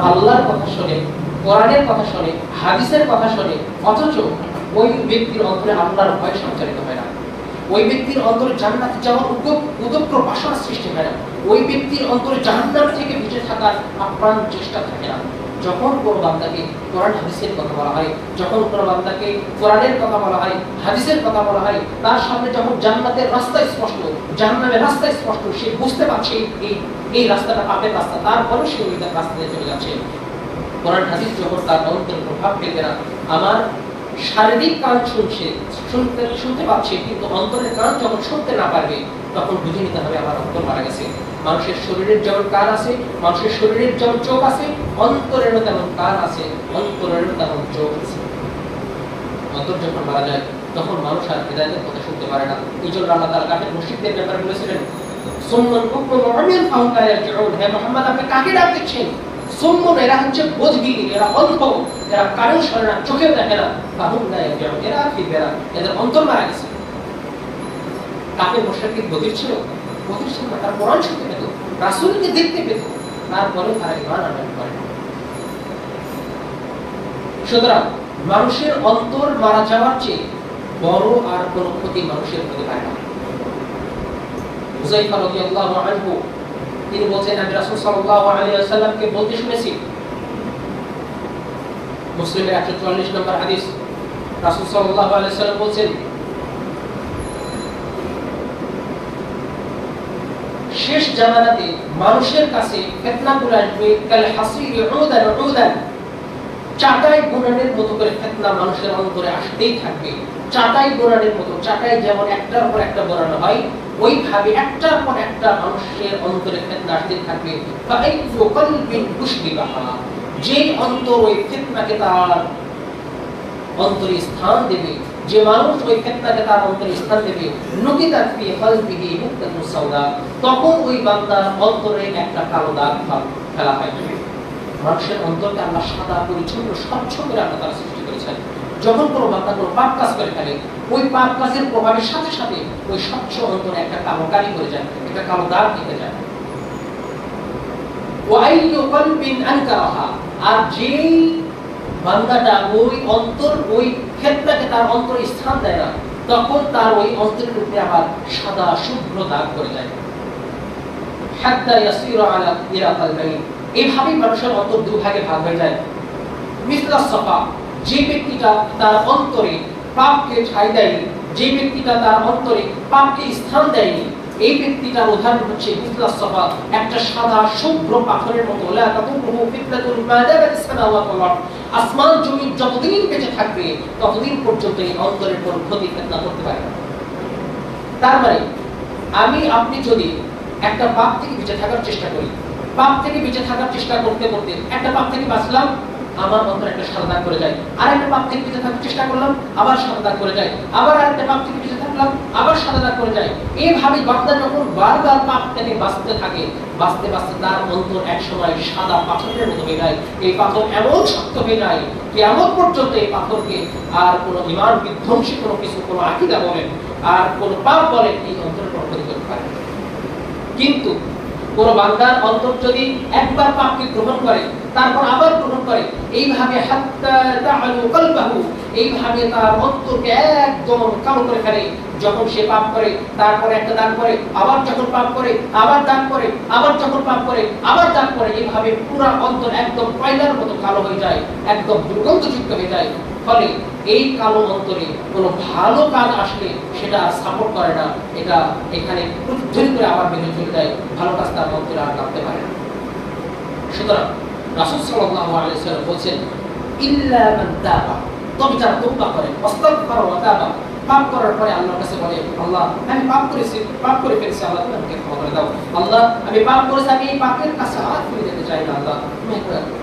আল্লাহর কথা শুনে, কোরআনের কথা শুনে, হাদিসের কথা শুনে, অথচ ওই ব্যক্তির অন্তরে আল্লাহর ভয় সঞ্চারিত হয় না। ওই ব্যক্তির অন্তরে জান্নাতে যাওয়ার উদগ্র বাসনা সৃষ্টি হয় না। ওই ব্যক্তির অন্তরে জাহান্নাম থেকে বেঁচে থাকার আপ্রাণ চেষ্টা থাকে না। যখন কোনো বান্দাকে কোরআন হাদিসের কথা বলা হয়, যখন কোনো বান্দাকে কোরআনের কথা বলা হয়, হাদিসের কথা বলা হয়, তার সামনে যখন জান্নাতের রাস্তা স্পষ্ট, জাহান্নামের রাস্তা স্পষ্ট, সে বুঝতে পারছে এই রাস্তাটা পাপের রাস্তা, তারপরে সে ওই রাস্তা দিয়ে চলে যাচ্ছে। কোরআন হাদিস যখন তার অন্তরে প্রভাব ফেলবে না, আমার শারীরিক কান শুনতে পাচ্ছে, কিন্তু অন্তরের কান যখন শুনতে না পারবে, তখন বুঝে নিতে হবে আমার অন্তর মারা গেছে। মানুষের শরীরের যেমন কান আছে, মানুষের শরীরের যেমন চোখ আছে, অন্তরেরও তেমন কান আছে, অন্তরেরও তেমন চোখ আছে। অন্তর যখন মারা যায় তখন মানুষ আর হিদায়াতের কথা শুনতে পারে না। এই জন্য আল্লাহ তাআলা কাফের মুশরিকদের ব্যাপারে বলেছিলেন, সুম্মান বুকমান ওয়া উমিয়ান ফাহুম লা ইয়ারজিউন। হে মুহাম্মদ, আপনি কাকে ডাকছেন? সুম্মুন, এরা হচ্ছে বধির, এরা অন্ধ, এরা কানেও শোনে না, চোখেও দেখে না। ফাহুম লা ইয়ারজিউন, এরা ফিরবে না, এদের অন্তর মারা গেছে। কাফের মুশরিক বধির ছিল? বধির ছিল না, তার কোরআন শুনতে পেত, রাসূলকে দেখতে পেত, তারপরে তারা ঈমান আনয়ন করে। সুতরাং মানুষের অন্তর মারা যাওয়ার চেয়ে বড় আর কোনো ক্ষতি মানুষের হতে পারে না। হুযায়ফা রাদিয়াল্লাহু আনহু তিনি বলছেন, আমি রাসূল সাল্লাল্লাহু আলাইহি ওয়াসাল্লামকে বলতে শুনেছি, মুসলিমের 144 নম্বর হাদিস, রাসূল সাল্লাল্লাহু আলাইহি ওয়াসাল্লাম বলছেন, শেষ জামানাতে মানুষের কাছে ফিতনাগুলো আসবে কাল হাসিরি উদান উদান, চাটাই বুনানের মতো করে ফিতনা মানুষের অন্তরে আসতেই থাকবে। চাটাই বুনানের মতো, চাটাই যেমন একটার পর একটা বোনানো হয়, ওইভাবে একটার পর একটা মানুষের অন্তরে ফিতনা আসতেই থাকবে। ফাআইযু কলবিন উশবিবাহা, যে অন্তর ওই ফিতনাকে তার অন্তরে স্থান দেবে, যে মানুষ ওই ফিতনাকে তার অন্তরে স্থান দেবে, নুকিতাত ফি কলবিহি নুকতাতুস সাওদা, তখন ওই বান্দার অন্তরে একটা কালো দাগ ফেলা হয়। মানুষের অন্তরকে আল্লাহ সাদা পরিচ্ছন্ন স্বচ্ছ করে আল্লাহ তাআলা সৃষ্টি করেছেন। যখন কোনো বান্দা কোনো পাপ কাজ করে ফেলে, ওই পাপ কাজের প্রভাবের সাথে সাথে ওই স্বচ্ছ অন্তরে একটা কালো কালি করে যায়, একটা কালো দাগ থেকে যায়। ওয়াইয়ু কলবিন আনকারাহা, আর যেই বান্দাটা ওই অন্তর ওই ফিতনাকে তার অন্তরে স্থান দেয় না, তখন তার ওই অন্তরের উপরে আবার সাদা শুভ্র দাগ পড়ে যায়। হাত্তা ইয়াসিরু আলা ইলা কলবিন, এইভাবেই মানুষের অন্তর দুভাগে ভাগ হয়ে যায়। মিসলাস সাফা, যে ব্যক্তিটা তার অন্তরে পাপকে ঠাঁই দেয়নি, যে ব্যক্তিটা তার অন্তরে পাপকে স্থান দেয়নি, এই ব্যক্তিটার উদাহরণ হচ্ছে মিসলাস সাফা, একটা সাদা শুভ্র পাথরের মতো। লা তাদুরহু ফিতনাতুল মা দামাতিস সামাওয়াতু ওয়াল আরদ, আসমান জমিন যতদিন বেঁচে থাকবে ততদিন পর্যন্ত এই অন্তরের কোনো ক্ষতি ফিতনা করতে পারে না। তার মানে আপনি যদি একটা পাপ থেকে বেঁচে থাকার চেষ্টা করি, পাপ থেকে বেঁচে থাকার চেষ্টা করতে করতে একটা পাপ থেকে বাঁচলাম, আমার অন্তরে একটা সাদা দাগ করে যায়। আর একটা পাপ থেকে বেঁচে থাকার চেষ্টা করলাম, আবার সাদা দাগ করে যায়। আবার আরেকটা পাপ থেকে বেঁচে থাকলাম, আবার সাদা দাগ করে যায়। এইভাবে বান্দা যখন বারবার পাপ থেকে বাঁচতে থাকে, বাঁচতে বাঁচতে তার অন্তর একসময় সাদা পাথরের মতো হয়ে যায়। এই পাথর এমন শক্ত হয়ে যায়, কিয়ামত পর্যন্ত এই পাথরকে আর কোনো ঈমান বিধ্বংসী কোনো কিছু, কোনো আকীদা বলেন আর কোনো পাপ বলেন, এই অন্তরের কোনো ক্ষতি করতে পারে না। কিন্তু কোন বান্দার অন্তর যদি একবার পাপকে গ্রহণ করে তারপর আবার গ্রহণ করে, এইভাবে হাত্তা তাআলু কলবাহু, এইভাবে তার অন্তরকে একদম কালো করে ফেলে। যখন সে পাপ করে তারপরে একটা দাগ করে, আবার যখন পাপ করে আবার দাগ করে, আবার যখন পাপ করে আবার দাগ করে, এইভাবে পুরো অন্তর একদম কয়লার মতো কালো হয়ে যায়, একদম দুর্গন্ধযুক্ত হয়ে যায়। ফলে এই কালো অন্তরে কোনো ভালো কাজ আসলে সেটা সাপোর্ট করে না, এটা এখানে প্রতিধ্বনি করে আবার বেরিয়ে চলে যায়, ভালো কাজ তার অন্তরে আর লাগতে পারে না। সুতরাং রাসূল সাল্লাল্লাহু আলাইহি ওয়াসাল্লাম বলেছেন, ইল্লা মান তাবা, তবে যারা তওবা করে, ওয়াস্তাগফারা ওয়া তাবা, পাপ করার পরে আল্লাহর কাছে বলে, আল্লাহ আমি পাপ করেছি, পাপ করে ফেলেছি, আল্লাহ তুমি আমাকে ক্ষমা করে দাও। আল্লাহ আমি পাপ করেছি, আমি এই পাপের কাছে আর ফিরে যেতে চাই না, আল্লাহ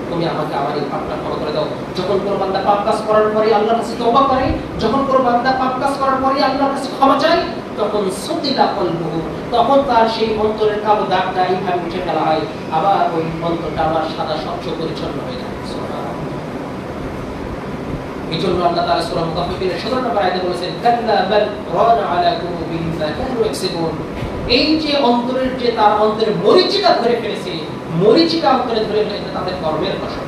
তুমি আমাকে আমার এই পাপটা ক্ষমা করে দাও। যখন কোনো বান্দা পাপ কাজ করার পরে আল্লাহর কাছে তওবা করে, যখন কোনো বান্দা পাপ কাজ করার পরে আল্লাহর কাছে ক্ষমা চায়, তখন সুতিলা কলবুহু, তখন তার সেই অন্তরের কালো দাগটা এইভাবে মুছে ফেলা হয়, আবার ওই অন্তরটা আবার সাদা স্বচ্ছ পরিচ্ছন্ন হয়ে যায়। এই জন্য আল্লাহ তাআলা সূরা মুতাফফিফিনের 17 নম্বর আয়াতে বলেছেন, কাল্লা বাল রানা আলা কুলুবিহিম মা কানু ইয়াকসিবুন, এই যে অন্তরের যে তার অন্তরে মরিচিকা ধরে ফেলেছে, মরিচিকা অন্তরে ধরে ফেলেছে তাদের কর্মের ফসল।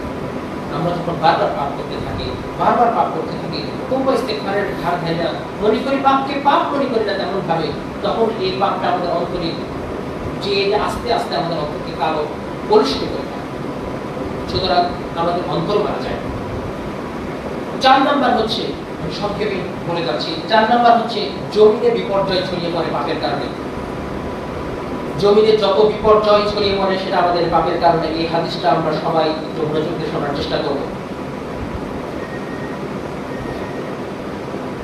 আমরা যখন বারবার পাপ করতে থাকি, বারবার পাপ করতে থাকি, তওবা ইস্তিগফারের ধার ধারি না, মনে করি পাপকে পাপ মনে করি না তেমন ভাবে, তখন এই পাপটা আমাদের অন্তরে যে আস্তে আস্তে আমাদের অন্তরকে কালো কলুষিত করে ফেলে। সুতরাং আমাদের অন্তর মারা যায়। 4 নাম্বার হচ্ছে, আমি সংক্ষেপে বলে যাচ্ছি, 4 নাম্বার হচ্ছে জমিনে বিপর্যয় ছড়িয়ে পড়ে পাপের কারণে। জমিনে যত বিপর্যয় ছড়িয়ে পড়ে সেটা আমাদের পাপের কারণে। এই হাদিসটা আমরা সবাই একটু মনোযোগ দিয়ে শোনার চেষ্টা করব।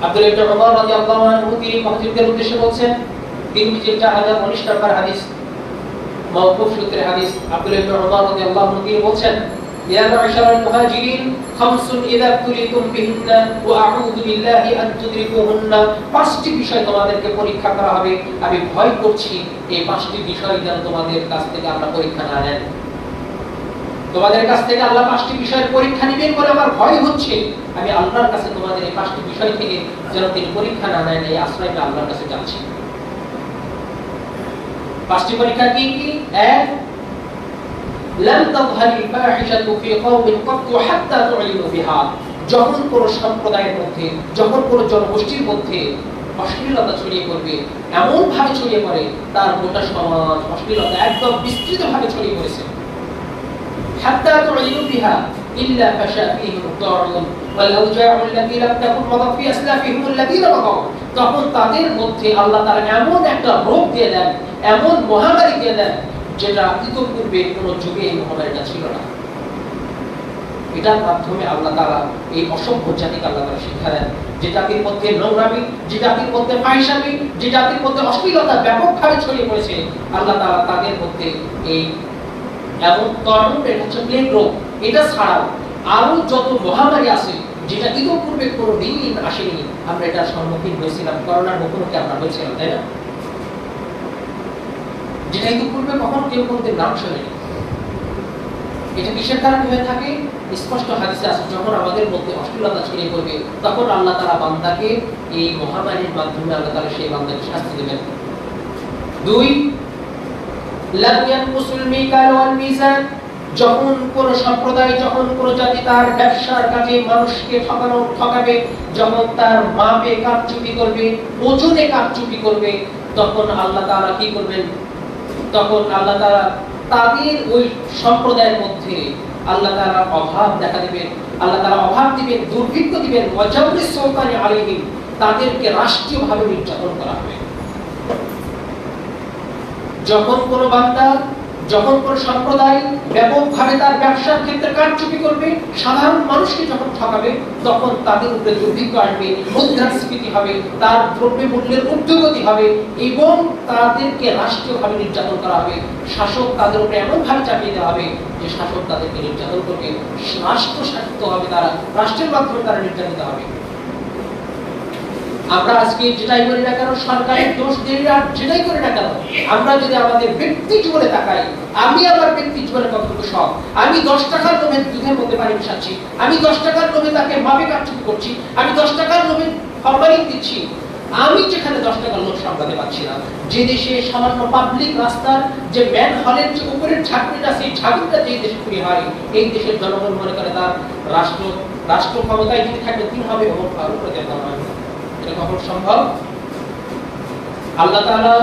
আব্দুল্লাহ ইবনে উমর রাদিয়াল্লাহু আনহু তিনি মুহাদ্দিসদের উদ্দেশ্যে বলছেন, তিরমিজির 4019 নম্বর হাদিস, মাওকুফ সূত্রে হাদিস। আব্দুল্লাহ ইবনে উমর রাদিয়াল্লাহু আনহু তিনি বলছেন, ইয়া মা'শারাল মুহাজিরিন খামসুন ইযা তুলিতুম বিহিন্না ওয়া আউযু বিল্লাহি আন তুদরিকুহুন্না, 5টি বিষয় তোমাদেরকে পরীক্ষা করা হবে, আমি ভয় করছি এই 5টি বিষয় যেন তোমাদের কাছ থেকে আল্লাহ পরীক্ষা না নেন। তোমাদের কাছ থেকে আল্লাহ 5টি বিষয়ের পরীক্ষা নেবেন বলে আমার ভয় হচ্ছে, আমি আল্লাহর কাছে তোমাদের এই 5টি বিষয় থেকে যেন তিনি পরীক্ষা না নেন, এই আশ্রয় আমি আল্লাহর কাছে যাচ্ছি। 5টি পরীক্ষা কি কি? 1, লাম তাযহারিল ফাহিশাতু ফি কওমিন ক্বাত্তু হাত্তা তু'লিনু বিহা, যখন কোন সম্প্রদায়ের মধ্যে, যখন কোন জনগোষ্ঠীর মধ্যে অশ্লীলতা ছড়িয়ে পড়বে, এমন ভাবে ছড়িয়ে পড়ে তার গোটা সমাজ অশ্লীলতা একদম বিস্তৃত ভাবে ছড়িয়ে পড়েছে, হাত্তা তু'লিনু বিহা ইল্লা ফাশা ফীহিম আত-তাউন ওয়াল আওজা'উ আল্লাতী লাম তাকুন মাদাত ফি আসলাফিহিম আল্লাযীনা বাগাউ, তখন তাদের মধ্যে আল্লাহ তাআলা এমন একটা রোগ দিয়ে দেন, এমন মহামারী দিয়ে দেন, যেটা ইতোপূর্বে কোন যুগে এই মহামারীটা ছিল না। এটার মাধ্যমে আল্লাহ তাআলা এই অসভ্য জাতিকে আল্লাহ তাআলা শিক্ষা দেন, যে জাতির মধ্যে নোংরামি, যে জাতির মধ্যে ফাহিশামি, যে জাতির মধ্যে অশ্লীলতা ব্যাপকভাবে ছড়িয়ে পড়েছে, আল্লাহ তাআলা তাদের মধ্যে এই এমন তরুণ, এটা হচ্ছে প্লেগ রোগ, এটা ছাড়াও আরো যত মহামারী আছে যেটা ইতোপূর্বে কোনো দিন আসেনি, আমরা এটার সম্মুখীন হয়েছিলাম, করোনার মুখোমুখি আমরা হয়েছিলাম, তাই না? যেটা ইতোপূর্বে কখনো কেউ কোনোদিন নাম শোনেনি। এটা কিসের কারণে হয়ে থাকে? স্পষ্ট হাদিসে আছে, যখন আমাদের মধ্যে অশ্লীলতা ছড়িয়ে পড়বে তখন আল্লাহ তাআলা বান্দাকে এই মহামারীর মাধ্যমে আল্লাহ তাআলা সেই বান্দাকে শাস্তি দেবেন। 2, লাম ইয়ানকুসুল মিকাল ওয়াল মিজান, যখন কোন সম্প্রদায়, যখন কোন জাতি তার ব্যবসার কাজে মানুষকে ঠকাবে, যখন তার মাপে কারচুপি করবে, ওজনে কারচুপি করবে, তখন আল্লাহ তাআলা কি করবেন? তখন আল্লাহ তাআলা তাদের ওই সম্প্রদায়ের মধ্যে আল্লাহ তাআলা অভাব দেখা দিবেন, আল্লাহ তাআলা অভাব দিবেন, দুর্ভিক্ষ দিবেন, ওয়াজাউরিস সুলতানি আলাইহিম, তাদেরকে রাষ্ট্রীয়ভাবে নির্যাতন করা হবে। যখন কোন বান্দা, যখন কোন সম্প্রদায় ব্যাপকভাবে তার ব্যবসার ক্ষেত্রে কারচুপি করবে, সাধারণ মানুষকে যখন ঠকাবে, তখন তাদের উপরে দুর্ভিক্ষ আসবে, মুদ্রাস্ফীতি হবে, তার দ্রব্য মূল্যের ঊর্ধ্বগতি হবে এবং তাদেরকে রাষ্ট্রীয়ভাবে নির্যাতন করা হবে। শাসক তাদের উপরে এমনভাবে চাপিয়ে দেওয়া হবে যে শাসক তাদেরকে নির্যাতন করবে, রাষ্ট্র শাসিত হবে, তারা রাষ্ট্রের মাধ্যমে তারা নির্যাতিত হবে। আমরা আজকে যেটাই করি না কেন, সরকারের দোষ দিয়ে আর যেটাই করি না কেন, আমরা যদি আমাদের ব্যক্তি জীবনে তাকাই, আমি আমার ব্যক্তি জীবনে কতটুকু সৎ, আমি 10 টাকার লোভে দুধের মধ্যে পানি মিশাচ্ছি, আমি 10 টাকার লোভে তাকে মাপে কারচুপি করছি, আমি 10 টাকার লোভে ফরমালিন দিচ্ছি, আমি যেখানে 10 টাকার লোক সামলাতে পারছি না, যে দেশে সামান্য পাবলিক রাস্তার যে ম্যান হলের যে উপরের ঝাঁকুনিটা, সেই ঝাঁকুনিটা যে দেশে তৈরি হয়, এই দেশের জনগণ মনে করে তার রাষ্ট্র ক্ষমতায় যদি থাকে তিনি হবে ওমর ফারুক রাদিয়াল্লাহু আনহু। এটা কখন সম্ভব? আল্লাহ তাআলা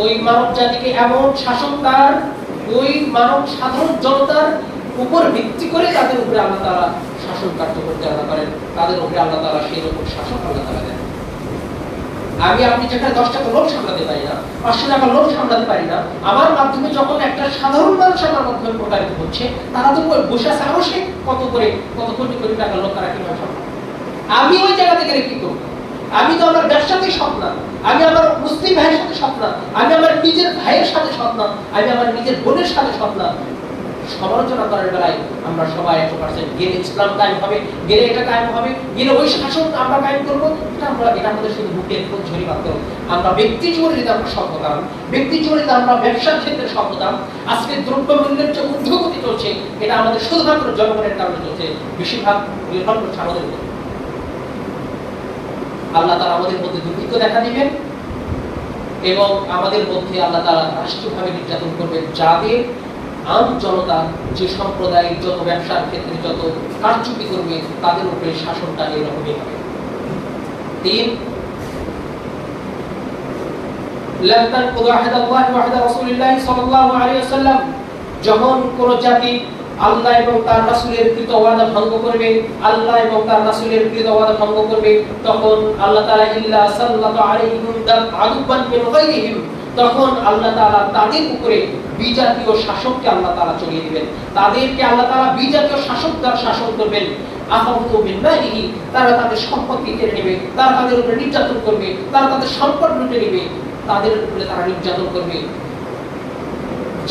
ওই মানব জাতিকে এমন শাসন তার ওই মানব সাধারণ জনতার উপর ভিত্তি করে তাদের উপরে আল্লাহ তাআলা শাসন কার্যকর চালনা করেন, তাদের উপরে আল্লাহ তাআলা সেই রকম শাসন আল্লাহ তাআলা দেন। আমি আপনি যেখানে 10 টাকা লোক সামলাতে পারি না, 500 টাকা লোক সামলাতে পারি না, আমার মাধ্যমে যখন একটা সাধারণ মানুষ আমার মাধ্যমে প্রতারিত হচ্ছে, তারা তো বসে আছে আরো সে কত কোটি কোটি টাকা লোক তারা কিভাবে সামলাবে? আমি ওই জায়গাতে গেলে কি করবো? আমি তো আমার ব্যবসাতেই সৎ না, আমি আমার মুসলিম ভাইয়ের সাথে সৎ না, আমি আমার নিজের ভাইয়ের সাথে সৎ না, আমি আমার নিজের বোনের সাথে সৎ না। সমালোচনা করার বেলায় আমরা সবাই 100% গেলে ইসলাম কায়েম হবে, গেলে এটা কায়েম হবে, গেলে ওই শাসন আমরা কায়েম করবো, এটা আমাদের শুধু বুকের ফুল ঝরি মাত্র। আমরা ব্যক্তি জীবনে যদি আমরা সৎ হতাম, ব্যক্তি জীবনে যদি আমরা ব্যবসার ক্ষেত্রে সৎ হতাম, আজকে দ্রব্যমূল্যের যে ঊর্ধ্বগতি চলছে এটা আমাদের শুধুমাত্র জনগণের কারণে চলছে, বেশিরভাগ নির্ভর করছে আমাদের উপর। আল্লাহ তাআলা আমাদের মধ্যে দুর্ভিক্ষ দেখা দিবেন এবং আমাদের মধ্যে আল্লাহ তাআলা রাষ্ট্রীয়ভাবে নির্যাতন করবেন, যাদের আম জনতা যে সম্প্রদায় যত ব্যবসার ক্ষেত্রে যত কারচুপি করবে তাদের উপরে শাসনটা এরকমই হবে। 3 লাম তানকুযু আহদাল্লাহি ওয়া আহদা রাসূলিল্লাহি সাল্লাল্লাহু আলাইহি ওয়াসাল্লাম, যখন কোন জাতি আল্লাহ এবং তার রাসূলের কৃত ওয়াদা ভঙ্গ করবে, আল্লাহ এবং তার রাসূলের কৃত ওয়াদা ভঙ্গ করবে, তখন আল্লাহ তাআলা ইল্লা সাল্লাতু আলাইহিম আদুবান মিন গায়রিহিম, তখন আল্লাহ তাআলা তাদের উপরে বিজাতীয় শাসককে আল্লাহ তাআলা চড়িয়ে দিবেন, তাদেরকে আল্লাহ তাআলা বিজাতীয় শাসক দ্বারা শাসন করবেন। আখাযু মিন মালিহি, তারা তাদের সম্পত্তি কেড়ে নেবে, তারা তাদের উপরে নির্যাতন করবে, তারা তাদের সম্পদ লুটে নেবে, তাদের উপরে তারা নির্যাতন করবে।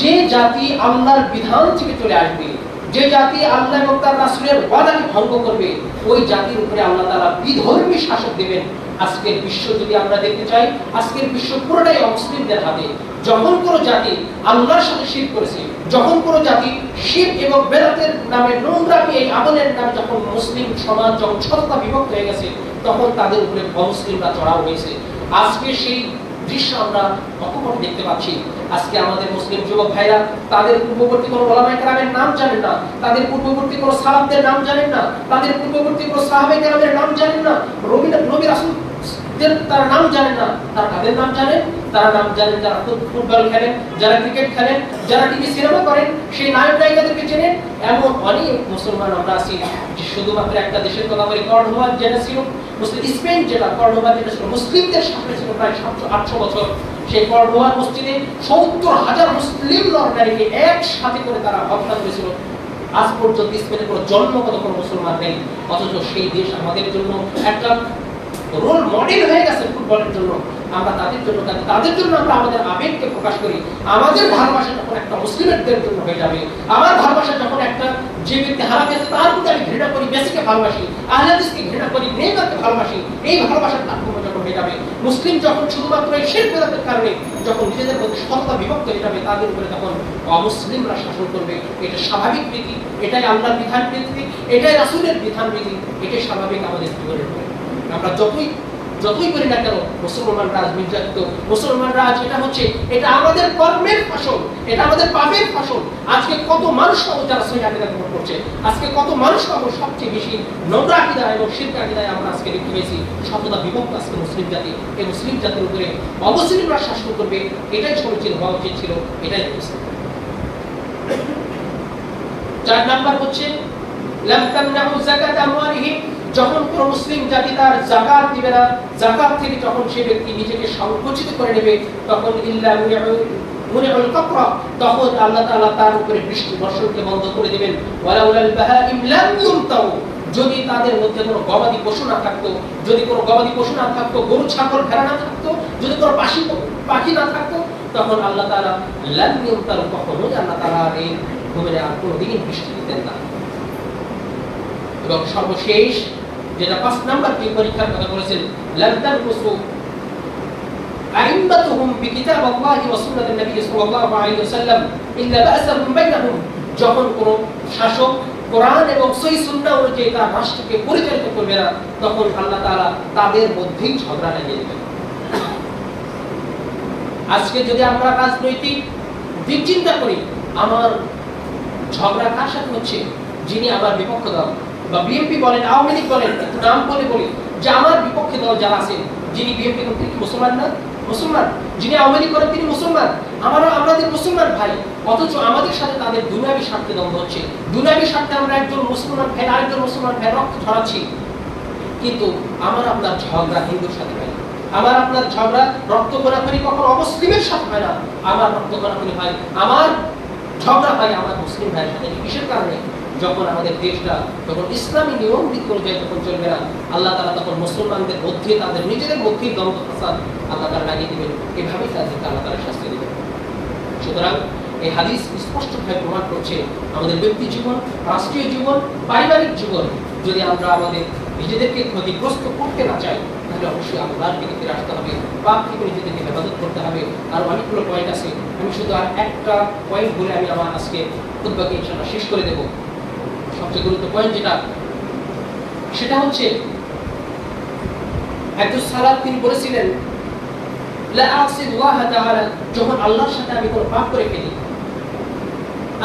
যে জাতি আল্লাহর বিধান থেকে চলে আসবে, যে জাতি আল্লাহ এবং তার রাসূলের ওয়াদাকে ভঙ্গ করবে, ওই জাতির উপরে আল্লাহ তাআলা বিধর্মী শাসক দেবেন। আজকের বিশ্ব যদি আমরা দেখতে চাই, আজকের বিশ্ব পুরোটাই অমুসলিমদের হাতে। যখন কোন জাতি আল্লাহর সাথে শিরক করেছে, যখন কোন জাতি শিরক এবং বেদাতের নামে নোংরামি এই আমলের নামে যখন মুসলিম সমাজ যখন সত্তা বিভক্ত হয়ে গেছে, তখন তাদের উপরে অমুসলিমরা চড়াও হয়েছে। আজকে সেই দৃশ্য আমরা অকপট দেখতে পাচ্ছি। আজকে আমাদের মুসলিম যুবক ভাইরা তাদের পূর্ববর্তী কোন ওলামায়ে কেরামের নাম জানেন না, তাদের পূর্ববর্তী কোন সাহাবদের নাম জানেন না, তাদের পূর্ববর্তী কোন সাহাবায়ে কেরামের নাম জানেন না, নবী রাসূলদের তারা নাম জানেন না। তারা কাদের নাম জানেন? তারা নাম জানেন যারা ফুটবল খেলেন, যারা ক্রিকেট খেলেন, যারা টিভি সিনেমা করেন, সেই নায়ক নায়িকাদেরকে চেনেন। এমন অনেক মুসলমান আমরা আছি যে শুধুমাত্র একটা দেশের কথা বলি, কর্ডোবা যেটা ছিল মুসলিম, স্পেন যেটা কর্ডোবা যেটা ছিল মুসলিমদের শাসনে ছিল প্রায় 700-800 বছর। সেই কর্ডোবা মসজিদে 70,000 মুসলিম নারীকে একসাথে করে তারা হত্যা করেছিল। আজ পর্যন্ত স্পেনে কোনো জন্মগত কোনো মুসলমান নেই, অথচ সেই দেশ আমাদের জন্য একটা রোল মডেল হয়ে গেছে ফুটবলের জন্য। আমরা তাদের জন্য আমরা আমাদের আবেগকে প্রকাশ করি। আমাদের ভালোবাসা যখন একটা মুসলিমদের জন্য হয়ে যাবে, আমার ভালোবাসা যখন একটা যে ব্যক্তি হারা গেছে তার প্রতি আমি ঘৃণা করি, মেসিকে ভালোবাসি, আহলে হাদিসকে ঘৃণা করি, নেইমারকে ভালোবাসি, এই ভালোবাসার তারতম্য যখন হয়ে যাবে, মুসলিম যখন শুধুমাত্র এই শিরক বেদাতের কারণে যখন নিজেদের মধ্যে সততা বিভক্ত হয়ে যাবে, তাদের উপরে তখন অমুসলিমরা শাসন করবে। এটা স্বাভাবিক রীতি, এটাই আল্লাহর বিধান রীতি, এটাই রাসূলের বিধান রীতি, এটাই স্বাভাবিক আমাদের জীবনের। আমরা যতই করি না কেন মুসলমান রাজ নির্যাতিত, মুসলমান রাজ এটা আমাদের কর্মের ফসল, এটা আমাদের পাপের ফসল। আজকে কত মানুষ পাবো যারা সহিহ আকীদা গ্রহণ করছে, আজকে কত মানুষ পাবো সবচেয়ে বেশি নোংরা আকীদা এবং শিরক আকীদায় আমরা আজকে দেখতে পেয়েছি। সততা বিভক্ত আজকে মুসলিম জাতি, এই মুসলিম জাতির উপরে অমুসলিমরা শাসন করবে, এটাই সমীচীন হওয়া উচিত ছিল, এটাই হচ্ছে। 4 নাম্বার হচ্ছে লাম তামনাউ যাকাত আমওয়ালিহিম, যখন কোন মুসলিম জাতি তার যাকাত দিবে না, যাকাত থেকে যখন সে ব্যক্তি নিজেকে সংকুচিত করে নেবে, তখন ইল্লা মুনিউল কাফরা, তখন আল্লাহ তাআলা তার উপরে বৃষ্টি বর্ষণকে বন্ধ করে দিবেন। ওয়ালাউলাল বাহাইম লাম ইউমতাউ, যদি তাদের মধ্যে কোনো গবাদি পশু না থাকতো, যদি কোনো গবাদি পশু না থাকতো, গরু ছাগল ভেড়া না থাকতো, যদি কোনো পাখি না থাকতো, তখন আল্লাহ তাআলা লাম ইউমতাউ, কখনোই আল্লাহ তাআলা এই ভূমিতে আর কোনোদিন বৃষ্টি দিতেন না। এবং সর্বশেষ যেটা 5 নাম্বার কি পরীক্ষার কথা বলেছেন, লাম তানকুসু আইম্মাতুহুম বিকিতাবিল্লাহি ওয়া সুন্নাতিন নবী সাল্লাল্লাহু আলাইহি ওয়াসাল্লাম ইল্লা বা'সাহুম বাইনাহুম, যখন কোন শাসক কোরআন এবং সহিহ সুন্নাহ অনুযায়ী তার রাষ্ট্রকে পরিচালিত করবে না, তখন আল্লাহ তাআলা তাদের মধ্যেই ঝগড়া লাগিয়ে দেবেন। আজকে যদি আমরা রাজনৈতিক দিক চিন্তা করি, আমার ঝগড়া কার সাথে হচ্ছে? যিনি আমার বিপক্ষ দল, বা বিএনপি বলেন, আওয়ামী লীগ বলেন, একটু নাম বলে বলি যে আমার বিপক্ষে দল যারা আছেন, যিনি বিএনপি করেন তিনি মুসলমান না? মুসলমান। যিনি আওয়ামী লীগ করেন তিনি মুসলমান। আমাদের মুসলমান ভাই, অথচ আমাদের সাথে তাদের দুনিয়াবি স্বার্থে দ্বন্দ্ব হচ্ছে। দুনিয়াবি স্বার্থে আমরা একজন মুসলমান ভাই আরেকজন মুসলমান ভাই রক্ত ঝরাচ্ছি, কিন্তু আমার আপনার ঝগড়া হিন্দুর সাথে হয়। আমার আপনার ঝগড়া রক্ত গোলাগুলি কখনো অমুসলিমের সাথে হয় না। আমার রক্ত গোলাগুলি হয়, আমার ঝগড়া হয় আমার মুসলিম ভাইয়ের সাথে। কিসের কারণে? যখন আমাদের দেশটা যখন ইসলামী নিয়ম দিক অনুযায়ী যখন চলবে না, আল্লাহ তাআলা তখন মুসলমানদের মধ্যে তাদের নিজেদের মধ্যেই দ্বন্দ্ব ফাসাদ আল্লাহ তাআলা লাগিয়ে দিবেন। এভাবেই তাদেরকে আল্লাহ তাআলা শাস্তি দিবেন। সুতরাং এই হাদিস স্পষ্টভাবে প্রমাণ করছে আমাদের ব্যক্তি জীবন, রাষ্ট্রীয় জীবন, পারিবারিক জীবন যদি আমরা আমাদের নিজেদেরকে ক্ষতিগ্রস্ত করতে না চাই, তাহলে অবশ্যই আল্লাহর দিকে ফিরে আসতে হবে, পাপ থেকে নিজেদেরকে হেফাজত করতে হবে। আর অনেকগুলো পয়েন্ট আছে, আমি শুধু আর একটা পয়েন্ট বলে আমি আমার আজকে খুতবাকে ইনশাআল্লাহ শেষ করে দেব। সবচেয়ে গুরুত্বপূর্ণ পয়েন্ট যেটা, সেটা হচ্ছে একজন সালাত তিনি বলেছিলেন, লা আ'সিল্লাহ তাআলা, যখন আল্লাহর সাথে আমি কোনো পাপ করে ফেলি,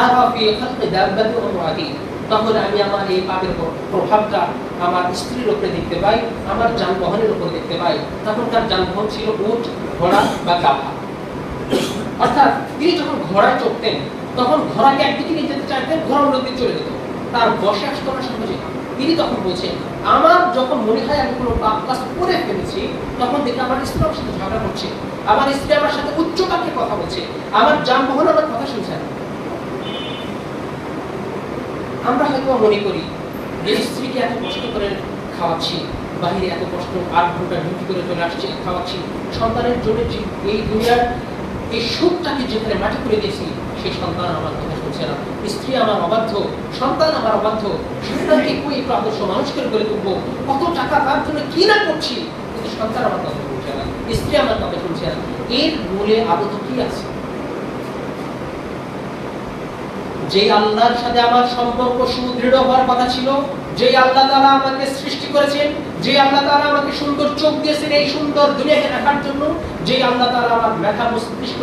আরা ফি খালকি দাব্বাতি ওয়া মুআদি, তখন আমি আমার এই পাপের প্রভাবটা আমার স্ত্রীর উপরে দেখতে পাই, আমার যানবাহনের উপরে দেখতে পাই। তখন তার যানবাহন ছিল উট, ঘোড়া বা গাধা। অর্থাৎ তিনি যখন ঘোড়ায় চড়তেন, তখন ঘোড়াকে একদিকে নিয়ে যেতে চাইতেন, ঘোড়া অন্য দিকে চলে যেত, তার বসে আসতো না সহজে। তিনি তখন বলছেন, আমার যখন মনে হয় আমি কোনো পাপ কাজ করে ফেলেছি, তখন দেখি আমার স্ত্রী আমার সাথে ঝগড়া করছে, আমার স্ত্রী আমার সাথে উচ্চবাক্যে কথা বলছে, আমার যানবাহন আমার কথা শুনছে না। আমরা হয়তো মনে করি যে স্ত্রীকে এত কষ্ট করে খাওয়াচ্ছি, বাহিরে এত কষ্ট 8 ঘন্টা ডিউটি করে চলে আসছি, খাওয়াচ্ছি, সন্তানের জন্য এই দুনিয়ার এই সুখটাকে যেখানে মাটি করে দিয়েছি, সেই সন্তান আমার কথা শুনছে না, স্ত্রী আমার অবাধ্য, সন্তান আমার অবাধ্য, সন্তানকে কই একটু আদর্শ মানুষ করে গড়ে তুলবো, কত টাকা তার জন্য কি না করছি, কিন্তু সন্তান আমার কথা শুনছে না, স্ত্রী আমার কথা শুনছে না। এর মূলে আবদ্ধ কি আছে? যে আল্লাহর সাথে আমার সম্পর্ক সুদৃঢ় হওয়ার কথা ছিল, যে আল্লাহ তাআলা আমাকে সৃষ্টি করেছেন, যে আল্লাহ তাআলা আমাকে সুন্দর চোখ দিয়েছেন এই সুন্দর দুনিয়াকে দেখার জন্য, যে আল্লাহ তাআলা আমার মেধা মস্তিষ্ক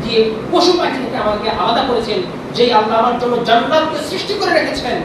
দিয়ে পশু পাখি থেকে আমাকে আলাদা করেছেন, যে আল্লাহ আমার জন্য জান্নাতকে সৃষ্টি করে রেখেছেন,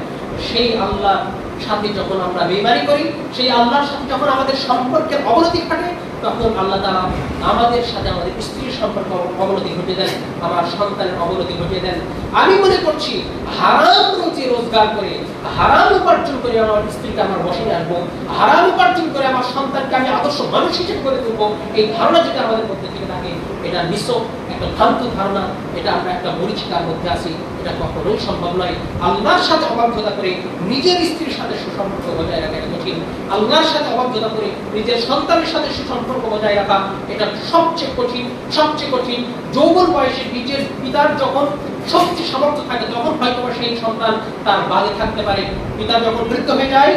সেই আল্লাহর সাথে যখন আমরা বেঈমানি করি, সেই আল্লাহর সাথে যখন আমাদের সম্পর্কের অবনতি ঘটে, তখন আল্লাহ তাআলা আমাদের সাথে আমাদের স্ত্রীর সম্পর্ক অবনতি ঘটিয়ে দেন, আমার সন্তানের অবনতি ঘটিয়ে দেন। আমি মনে করছি হারাম রুজি রোজগার করে, হারাম উপার্জন করে আমার স্ত্রীকে আমার বসে রাখবো, হারাম উপার্জন করে আমার সন্তানকে আমি আদর্শ মানুষ হিসেবে করে তুলবো, এই ধারণা যদি আমাদের মধ্যে থেকে থাকে, এটা নিছক একটা ভ্রান্ত ধারণা, এটা আমরা একটা মরিচিকার মধ্যে আছি, এটা কখনোই সম্ভব নয়। আল্লাহর সাথে অবাধ্যতা করে নিজের স্ত্রীর সাথে সুসম্পর্ক বজায় রাখা এটা কঠিন, আল্লাহর সাথে অবাধ্যতা করে নিজের সন্তানের সাথে সুসম্পর্ক বজায় রাখা এটা সবচেয়ে কঠিন, সবচেয়ে কঠিন। যৌবন বয়সে নিজের পিতার যখন সবচেয়ে সামর্থ্য থাকে, তখন হয়তো সেই সন্তান তার বাগে থাকতে পারে। পিতা যখন বৃদ্ধ হয়ে যায়,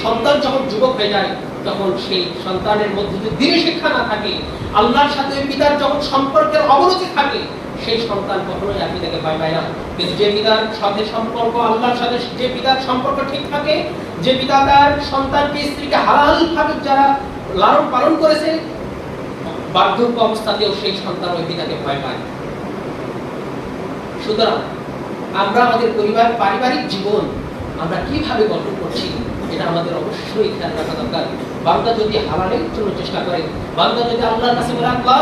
সন্তান যখন যুবক হয়ে যায়, তখন সেই সন্তানের মধ্যে যদি দীর্ঘ শিক্ষা না থাকে, আল্লাহর সাথে পিতার যখন সম্পর্কের অবনতি থাকে, সেই সন্তান কখনোই আকিদাকে ভয় পায় না। কিন্তু যে পিতার সাথে সম্পর্ক আল্লাহর সাথে, যে পিতার সম্পর্ক ঠিক থাকে, যে পিতা তার সন্তানকে স্ত্রীকে হালাল ভাবে যারা লালন পালন করেছে, বার্ধক্য অবস্থাতেও সেই সন্তান ওই পিতাকে ভয় পায়। সুতরাং আমরা আমাদের পরিবার, পারিবারিক জীবন আমরা কিভাবে গঠন করছি, এটা আমাদের অবশ্যই খেয়াল রাখা দরকার। বান্দা যদি হালালের জন্য চেষ্টা করে, বান্দা যদি আল্লাহর কাছে বলে, আল্লাহ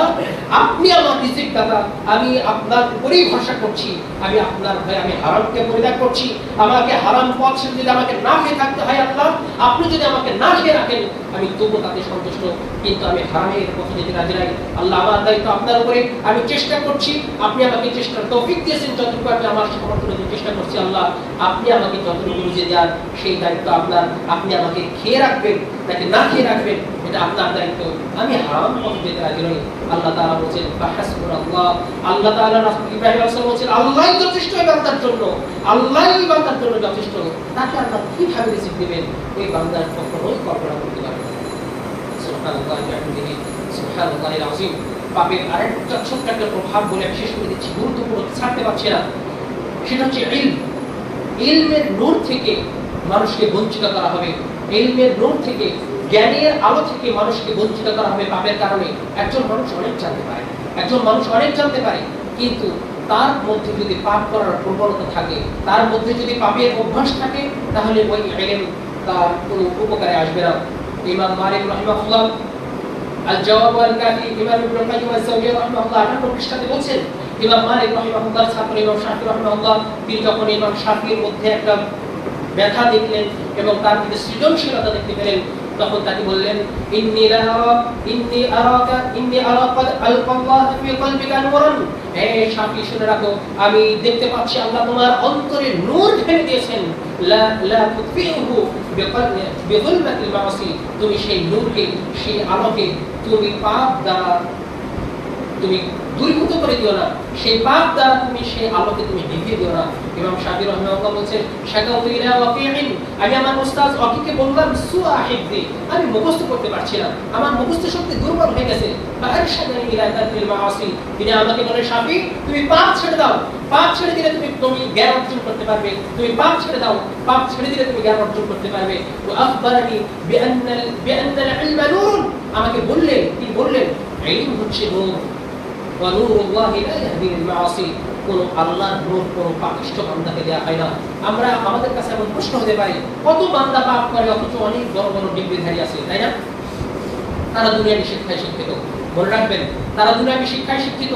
আপনি আমার রিজিক দাতা, আমি আপনার উপরেই ভরসা করছি, আমি আপনার ভয়ে আমি হারামকে পরিত্যাগ করছি, আমাকে হারাম পথ যদি আমাকে না খেয়ে থাকতে হয়, আল্লাহ আপনি যদি আমাকে না খেয়ে রাখেন, আমি তবু তাতে সন্তুষ্ট, কিন্তু আমি হারামের পথে যেতে রাজি নাই। আল্লাহ আমার দায়িত্ব আপনার উপরে, আমি চেষ্টা করছি, আপনি আমাকে চেষ্টার তৌফিক দিয়েছেন, যতটুকু আমি আমার সমর্থনে চেষ্টা করছি, আল্লাহ আপনি আমাকে যতটুকু বুঝে দেন সেই দায়িত্ব আপনার। আপনি আমাকে খেয়ে রাখবেন নাকি না খেয়ে রাখবেন এটা আপনার দায়িত্ব, আমি হারাম পথে যেতে রাজি নই। আল্লাহ তাআলা বলেছেন ফাহাসবুনাল্লাহ, আল্লাহ তাআলা রাসূল ইব্রাহিম আলাইহিস সালাম বলেছেন আল্লাহই যথেষ্ট এই বান্দার জন্য, আল্লাহই ওই বান্দার জন্য যথেষ্ট। তাকে আল্লাহ কিভাবে রিজিক দিবেন ওই বান্দার কখনোই কল্পনা করতে পারবে না। সুবহানাল্লাহ বিহামদিহি সুবহানাল্লাহিল আযীম। পাপের আরেকটা ছোট্ট একটা প্রভাব বলে শেষ করে দিচ্ছি, গুরুত্বপূর্ণ ছাড়তে পারছি না, সেটা হচ্ছে ইলম। ইলমের নূর থেকে মানুষকে বঞ্চিত করা হবে, ইলমের নূর থেকে, জ্ঞানের আলো থেকে মানুষকে বঞ্চিত করা হবে পাপের কারণে। একজন মানুষ অনেক জানতে পারে, একজন মানুষ অনেক জানতে পারে, কিন্তু তার মধ্যে যদি পাপ করার প্রবণতা থাকে, তার মধ্যে যদি পাপের অভ্যাস থাকে, তাহলে ওই ইলম তার কোনো উপকারে আসবে না। ইমাম মালিক রাহিমাহুল্লাহ আল জওয়াব ওয়াল কাফি, ইমাম ইবনে কাইয়িম আয-যাওজিয়্যি রাহিমাহুল্লাহ 18 পৃষ্ঠাতে বলছেন, ইমাম মালিক রাহিমাহুল্লাহ ছাত্র ইমাম শাফিঈ রাহিমাহুল্লাহ, তিনি যখন ইমাম শাফিঈর মধ্যে একটা ব্যথা দেখলেন এবং তার মধ্যে সৃজনশীলতা দেখতে পেলেন, তখন তাকে বললেন, ইন্নী আরাকা আলকাল্লাহ ফি কলবিকা নূরান, হে শাফিঈ শুনে রাখো, আমি দেখতে পাচ্ছি আল্লাহ তোমার অন্তরে নূর ঢেলে দিয়েছেন, লা তুফিহু বিযুলমাতিল মাআসি, তুমি সেই নূরকে, সেই আলোকে তুমি পাপ দ্বারা তুমি দূরীভূত করে দিও না, সেই পাপ দ্বারা তুমি সেই আলোকে তুমি নিভিয়ে দিও না। ইমাম শাফিঈ রাহিমাহুল্লাহ বলেছেন, শাকাউতু ইলা ওয়াকিঈন, আমি আমার উস্তাদ ওয়াকিকে বললাম, সুআ হিফযি, আমি মুখস্থ করতে পারছি না, আমার মুখস্থ শক্তি দুর্বল হয়ে গেছে। ফাআরশাদানি ইলা তারকিল মাআসি, তিনি আমাকে বলে, শাফিঈ তুমি পাপ ছেড়ে দাও, পাপ ছেড়ে দিলে তুমি জ্ঞান অর্জন করতে পারবে, তুমি পাপ ছেড়ে দাও, পাপ ছেড়ে দিলে তুমি জ্ঞান অর্জন করতে পারবে। ওয়া আখবারানি বিআন্নাল ইলমা নূরুন, আমাকে বললেন, তিনি বললেন ইলম হচ্ছে নূর, ওয়া নূরুল্লাহি লা ইয়াহদি লিল মাআসি, কোন আল্লাহর নূর কোন পাপিষ্ঠ বান্দাকে দেয়া হয় না। আমরা আমাদের কাছে এমন প্রশ্ন হতে পারে, কত বান্দা পাপ করে অথচ অনেক বড় বড় ডিগ্রিধারী আছে, তাই না? তারা দুনিয়াবী শিক্ষায় শিক্ষিত, মনে রাখবেন, তারা দুনিয়াবী শিক্ষায় শিক্ষিত।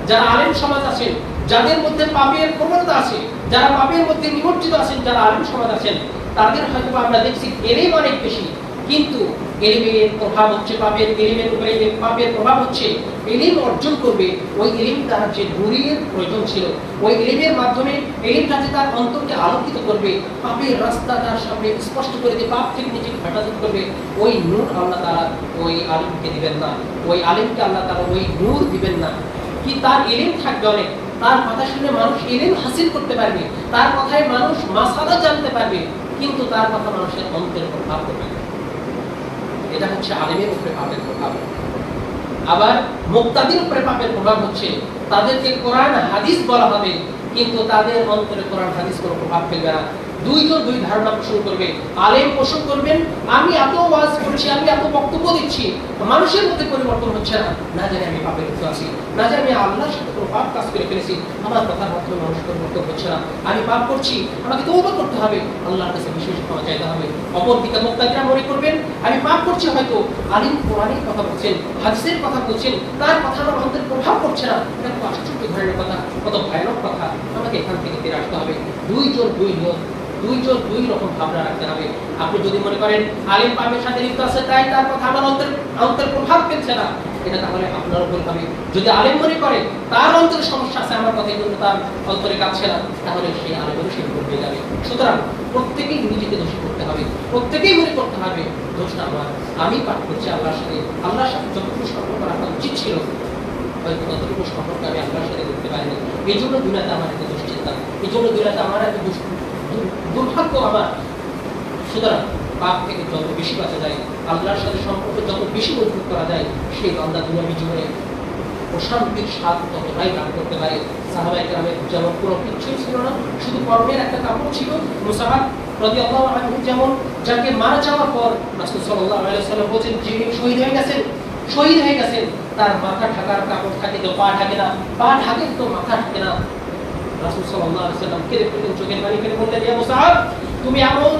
যারা আলেম সমাজ আছেন, যাদের মধ্যে পাপের প্রবণতা আছে, যারা পাপের মধ্যে নিমজ্জিত আছেন, যারা আলেম সমাজ আছেন, তাদের হয়তো আমরা দেখছি এলেম অনেক বেশি, কিন্তু এলিমের প্রভাব হচ্ছে পাপের, এলিমের উপরে পাপের প্রভাব হচ্ছে এলিম অর্জন করবে, ওই এলিম তার যে নূরের প্রয়োজন ছিল, ওই এলিমের মাধ্যমে এলিমটা যে তার অন্তরকে আলোকিত করবে, পাপের রাস্তা তার সামনে স্পষ্ট করে দিয়ে পাপ থেকে নিজেকে হেফাজত করবে, ওই নূর আল্লাহ তাআলা ওই আলিমকে দিবেন না, ওই আলিমকে আল্লাহ তাআলা ওই নূর দিবেন না। কি তার এলিম থাকবে অনেক, তার কথা শুনে মানুষ এলিম হাসিল করতে পারবে, তার কথায় মানুষ মাসালা জানতে পারবে, কিন্তু তার কথা মানুষের অন্তরে প্রভাব করবে না। এটা হচ্ছে আলেমের উপরে পাপের প্রভাব। আবার মুক্তাদির উপরে পাপের প্রভাব হচ্ছে তাদেরকে কোরআন হাদিস বলা হবে, কিন্তু তাদের অন্তরে কোরআন হাদিস কোনো প্রভাব ফেলবে না। দুইজন দুই ধারণা পোষণ করবে, আলেম পোষণ করবেন, আমি এত ওয়াজ করছি, আমি এত বক্তব্য দিচ্ছি, মানুষের মধ্যে পরিবর্তন হচ্ছে না, না জানি আমি পাপের মধ্যে আছি, না জানি আমি আল্লাহর সাথে কোনো পাপ কাজ করে ফেলেছি, আমার কথার মাধ্যমে মানুষ পরিবর্তন হচ্ছে না, আমি পাপ করছি, আমাকে তওবা করতে হবে, আল্লাহর কাছে বিশেষ ক্ষমা চাইতে হবে। অপরদিকে মুক্তাদিরা মনে করবেন, আমি পাপ করছি, হয়তো আলিম কোরআনের কথা বলছেন, হাদিসের কথা বলছেন, তার কথা আমার অন্তরে প্রভাব পড়ছে না, এটা খুব আশ্চর্য ধরনের কথা, কত ভয়ানক কথা, আমাকে এখান থেকে ফিরে আসতে হবে। দুইজন দুই নিয়ম, দুইজন দুই রকম ভাবনা রাখতে হবে। আপনি যদি মনে করেন আলেম পাপের সাথে লিপ্ত আছে, তাই তার কথা আমার অন্তরে প্রভাব ফেলছে না, এটা তাহলে আপনার উপর হবে। যদি আলেম মনে করে তার অন্তরে সমস্যা আছে, আমার কথা এই জন্য তার অন্তরে কাঁপছে না, তাহলে সেই আলেমেরও সে ভুল হয়ে যাবে। সুতরাং প্রত্যেকেই নিজেকে দোষী করতে হবে, প্রত্যেকেই মনে করতে হবে দোষটা আমার, আমি পাপ করছি আল্লাহর সাথে যতটুকু সম্পর্ক রাখা উচিত ছিল, হয়তো ততটুকু সম্পর্ক আমি আল্লাহর সাথে করতে পারিনি, এই জন্য দুনিয়াতে আমার এত দুশ্চিন্তা, এই জন্য দুনিয়াতে আমার এত দুর্ভাগ্য আমার। সুতরাং পাপ থেকে যত বেশি বাঁচা যায়, আল্লাহর সাথে সম্পর্ক যত বেশি মজবুত করা যায়, সেই বান্দা দুনিয়াবী জীবনে প্রশান্তির স্বাদ ততটাই লাভ করতে পারে। সাহাবায়ে কেরামের যেমন কোনো কিছুই ছিল না, শুধু কর্মের একটা কাপড় ছিল। মুসাআব রাদিয়াল্লাহু আনহু যেমন, যাকে মারা যাওয়ার পর রাসূল সাল্লাল্লাহু আলাইহি ওয়াসাল্লাম বলেন, যিনি শহীদ হয়ে গেছেন, তার মাথা ঢাকার কাপড় থাকে তো পা ঢাকে না, পা ঢাকে তো মাথা ঢাকে না। রাসূল সাল্লাল্লাহু আলাইহি ওয়াসাল্লাম কেঁদে ফেললেন, চোখের পানি ফেলে বললেন, ইয়া মুসাআব, তুমি এমন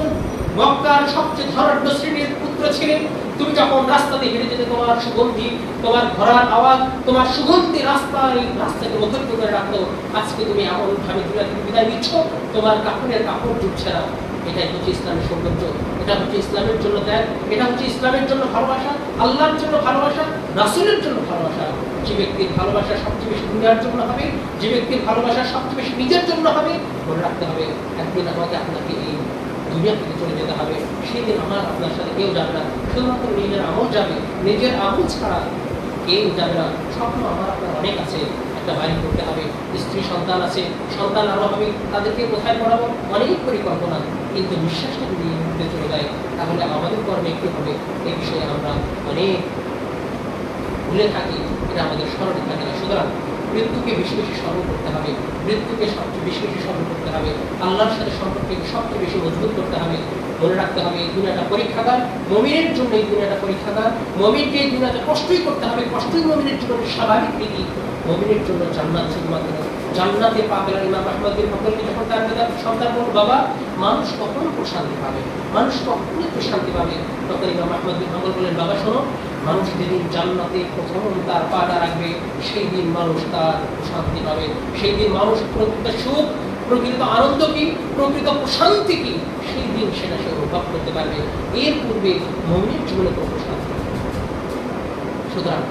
মক্কার সবচেয়ে ধনাঢ্য শ্রেণীর পুত্র ছিলে, তুমি যখন রাস্তাতে হেঁটে যেতে তোমার সুগন্ধি, তোমার ঘোড়ার আওয়াজ, তোমার সুগন্ধি রাস্তাকে মুখরিত করে রাখতো, আজকে তুমি এমন ভাবে দুনিয়া থেকে বিদায় নিচ্ছ, তোমার কাপড়ের কাপড় জুটছে না। এটাই হচ্ছে ইসলামের সৌন্দর্য, এটা হচ্ছে ইসলামের জন্য ত্যাগ, এটা হচ্ছে ইসলামের জন্য ভালোবাসা, আল্লাহর জন্য ভালোবাসা, রাসূলের জন্য ভালোবাসা। যে ব্যক্তির ভালোবাসা সবচেয়ে বেশি দুনিয়ার জন্য হবে, যে ব্যক্তির ভালোবাসা সবচেয়ে বেশি নিজের জন্য হবে, মনে রাখতে হবে একদিন আমাকে আপনাকে এই দুনিয়া থেকে চলে যেতে হবে, সেদিন আমার আপনার সাথে কেউ যাবে না, শুধুমাত্র নিজের আমল যাবে, নিজের আমল ছাড়া কেউ যাবে না। স্বপ্ন আমার আপনার অনেক আছে, একটা বাড়ি করতে হবে, স্ত্রী সন্তান আছে, সন্তান আরো হবে, তাদেরকে কোথায় পড়াবো, অনেক পরিকল্পনা, কিন্তু বিশ্বাসটা যদি এই মুহূর্তে চলে যায়, তাহলে আমাদের কর্মে কি হবে এই বিষয়ে আমরা অনেক ভুলে থাকি, এটা আমাদের স্মরণে থাকে না। সুতরাং মৃত্যুকে বেশি বেশি স্মরণ করতে হবে, মৃত্যুকে সবচেয়ে বেশি বেশি স্মরণ করতে হবে, আল্লাহর সাথে সম্পর্কে সবচেয়ে বেশি মজবুত করতে হবে। মনে রাখতে হবে এই দুনিয়াটা পরীক্ষাগার, মুমিনের জন্য এই দুনিয়াটা পরীক্ষাগার। মুমিনকে এই দুনিয়াতে কষ্টই করতে হবে, কষ্টই মুমিনের জন্য স্বাভাবিক রীতি। মুমিনের জন্য জান্নাত শুধুমাত্র জান্নাতে পাবে। ইমাম আহমদ বিন হাম্বলকে যখন তার সন্তান বলল, বাবা মানুষ কখন প্রশান্তি পাবে, মানুষ কখন প্রশান্তি পাবে, তখন ইমাম আহমদ বিন হাম্বল বললেন, বাবা শোনো, মানুষ যেদিন জান্নাতে প্রথম তার পাটা রাখবে সেই দিন মানুষ তার শান্তি পাবে, সেই দিন মানুষ প্রকৃত সুখ, প্রকৃত আনন্দ কি, প্রকৃত প্রশান্তি কি, সেই দিন সেটা সে অনুভব করতে পারবে। এর পূর্বে মুমিনের জীবনে কোনো প্রশান্তি। সুতরাং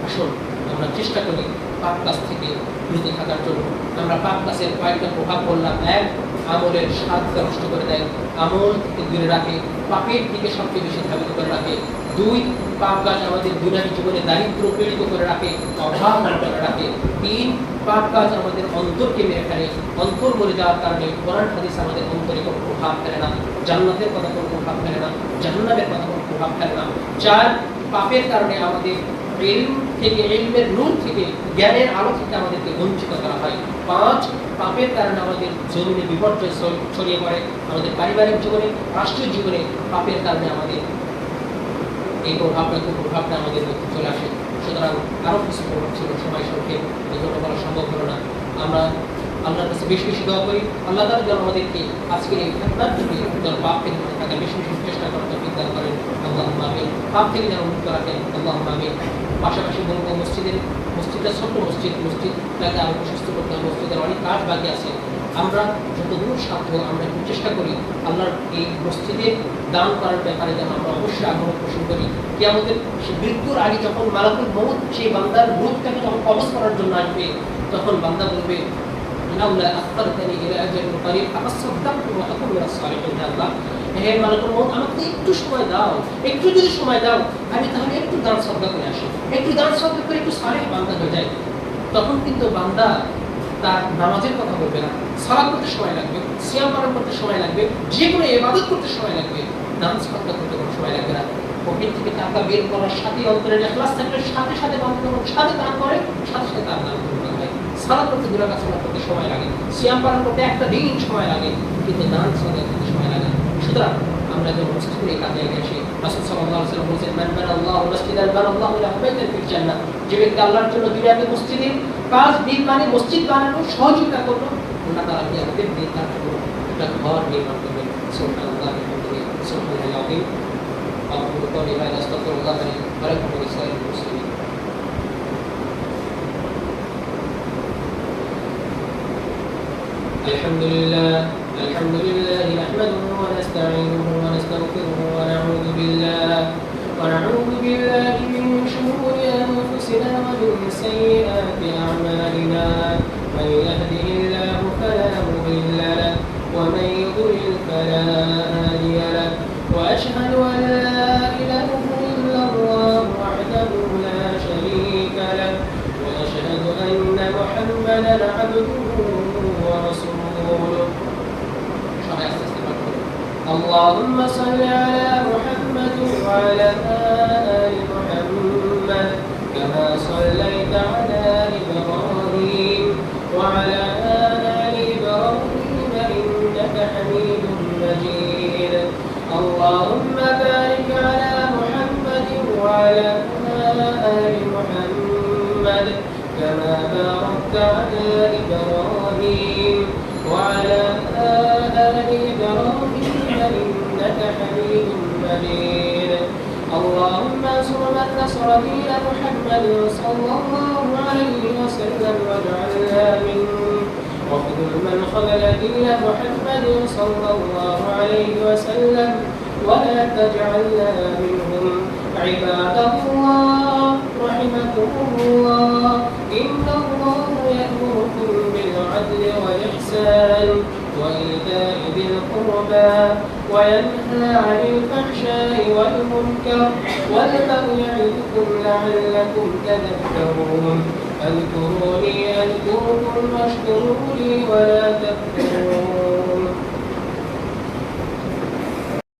আসুন আমরা চেষ্টা করি পাপ কাজ থেকে বিরত থাকার জন্য। আমরা পাপ কাজের কয়েকটা প্রভাব বললাম। এক, আমলের স্বাদকে নষ্ট করে দেয়, আমল থেকে দূরে রাখে, পাপের দিকে সবচেয়ে বেশি ধাবিত করে রাখে। দুই, পাপ কাজ আমাদের দুনিয়ার জীবনে দারিদ্র পীড়িত করে রাখে, অভাব করে রাখে। তিন, পাপ কাজ আমাদের অন্তরকে মেরে ফেলে, অন্তর মরে যাওয়ার কারণে কোরআন হাদিস আমাদের অন্তরে কোনো প্রভাব ফেলে না, জান্নাতের কথা কোনো প্রভাব ফেলে না, জাহান্নামের কথা কোনো প্রভাব ফেলে না। চার, পাপের কারণে আমাদের ইলম থেকে, ইলমের নূর থেকে, জ্ঞানের আলো থেকে আমাদেরকে বঞ্চিত করা হয়। পাঁচ, পাপের কারণে আমাদের জমিনে বিপর্যয় ছড়িয়ে পড়ে, আমাদের পারিবারিক জীবনে, রাষ্ট্রীয় জীবনে পাপের কারণে আমাদের এই প্রভাবটা আমাদের মধ্যে চলে আসে। সুতরাং আরও কিছু প্রভাব ছিল, সময় সংক্ষেপ এগুলো বলা সম্ভব হলো না। আমরা আল্লাহর কাছে বেশি বেশি দোয়া করি, আল্লাহ তাআলা যেন আমাদেরকে আজকের এই ফিতনার থেকে, যেন পাপ থেকে মুক্ত থাকার বেশি বেশি চেষ্টা করার তৌফিক দান করেন, আল্লাহুম্মা আমিন। পাপ থেকে যেন মুক্ত রাখেন, আল্লাহুম্মা আমিন। পাশাপাশি বলবো মসজিদটা ছোট্ট মসজিদটাকে আরো প্রশস্ত করতে হবে, মসজিদের অনেক কাজ বাকি আছে। আমরা যতদূর সাধ্য আমরা একটু চেষ্টা করি আল্লাহর এই মসজিদে দান করার ব্যাপারে যেন আমরা অবশ্যই আগ্রহ পোষণ করি। কি আমাদের মৃত্যুর আগে যখন মালাকুল মউত সেই বান্দার রূহটাকে যখন কবজ করার জন্য আসবে, তখন বান্দা বলবে, লাউলা আখতারতানি ইলা আজালিন করিব আতাসাদদাকতু ওয়া আকুনু মিনাস সালিহিন। আল্লাহ, হে মালাকুল মউত, আমাকে একটু সময় দাও, একটু যদি সময় দাও, আমি তাহলে একটু দান সাদকা করে আসি, একটু দান সাদকা করে একটু সালেহ বান্দা হয়ে যায়। তখন কিন্তু বান্দা তার নামাজের কথা বলবে না, সালাত করতে সময় লাগবে, সিয়াম পালন করতে সময় লাগবে, যে কোনো ইবাদত করতে সময় লাগবে, দান সাদকা করতে কোনো সময় লাগবে না। পকেট থেকে টাকা বের করার সাথে অন্তরের ইখলাস থাকলে সাথে সাথে বান্দা যখন সাথে দান করে, সাথে সাথে তার দান করতে হয়। সালাত করতে দুই রাকাত সালাত করতে সময় লাগে, সিয়াম পালন করতে একটা দিন সময় লাগে, কিন্তু দান সাদকা করতে সময় লাগে। সুতরাং আমরা যখন মসজিদে এই কাজে এগিয়ে আসি, রাসূল সাল্লাল্লাহু আলাইহি ওয়াসাল্লাম বলেছেন, মান বানাল্লাহু মাসজিদান বানাল্লাহু লাহু বাইতান ফিল জান্নাহ। যে ব্যক্তি আল্লাহর জন্য দুনিয়াতে মসজিদের কাজ, দিন মানে মসজিদ বানানো সহযোগিতা করলো, আল্লাহ তাআলা কিয়ামতের দিন তার জন্য একটা ঘর নির্মাণ করবেন। সুবহানাল্লাহি ওয়া বিহামদিহি, সুবহানাল্লাহিল আযীম। أقول قولي هذا أستغفر الله لي ولكم ولسائر المسلمين. الحمد لله نحمده ونستعينه ونستغفره ونعوذ بالله من شرور أنفسنا ومن سيئات أعمالنا. من يهده الله فلا مضل له ومن يضلل فلا هادي له. وأشهد أن لا إله إلا الله وحده لا شريك له وأشهد أن محمدا عبده ورسوله. اللهم صل على محمد وعلى آل محمد كما صليت على إبراهيم وعلى آل إبراهيم إنك حميد مجيد. اللهم بارك على محمد وعلى آل محمد كما باركت على إبراهيم وعلى آل إبراهيم إنك حميد مجيد. اللهم انصر من نصر دين محمد صلى الله عليه وسلم واجعلنا منه، واخذل من خذل دين محمد صلى الله عليه وسلم ولا تجعلنا منهم. عباد الله رحمكم الله، إن الله يأمركم بالعدل والإحسان وإيتاء ذي القربى وينهى عن الفحشاء والمنكر والبغي يعظكم لعلكم تذكرون. اذكروني أذكركم واشكروا لي ولا تكفرون.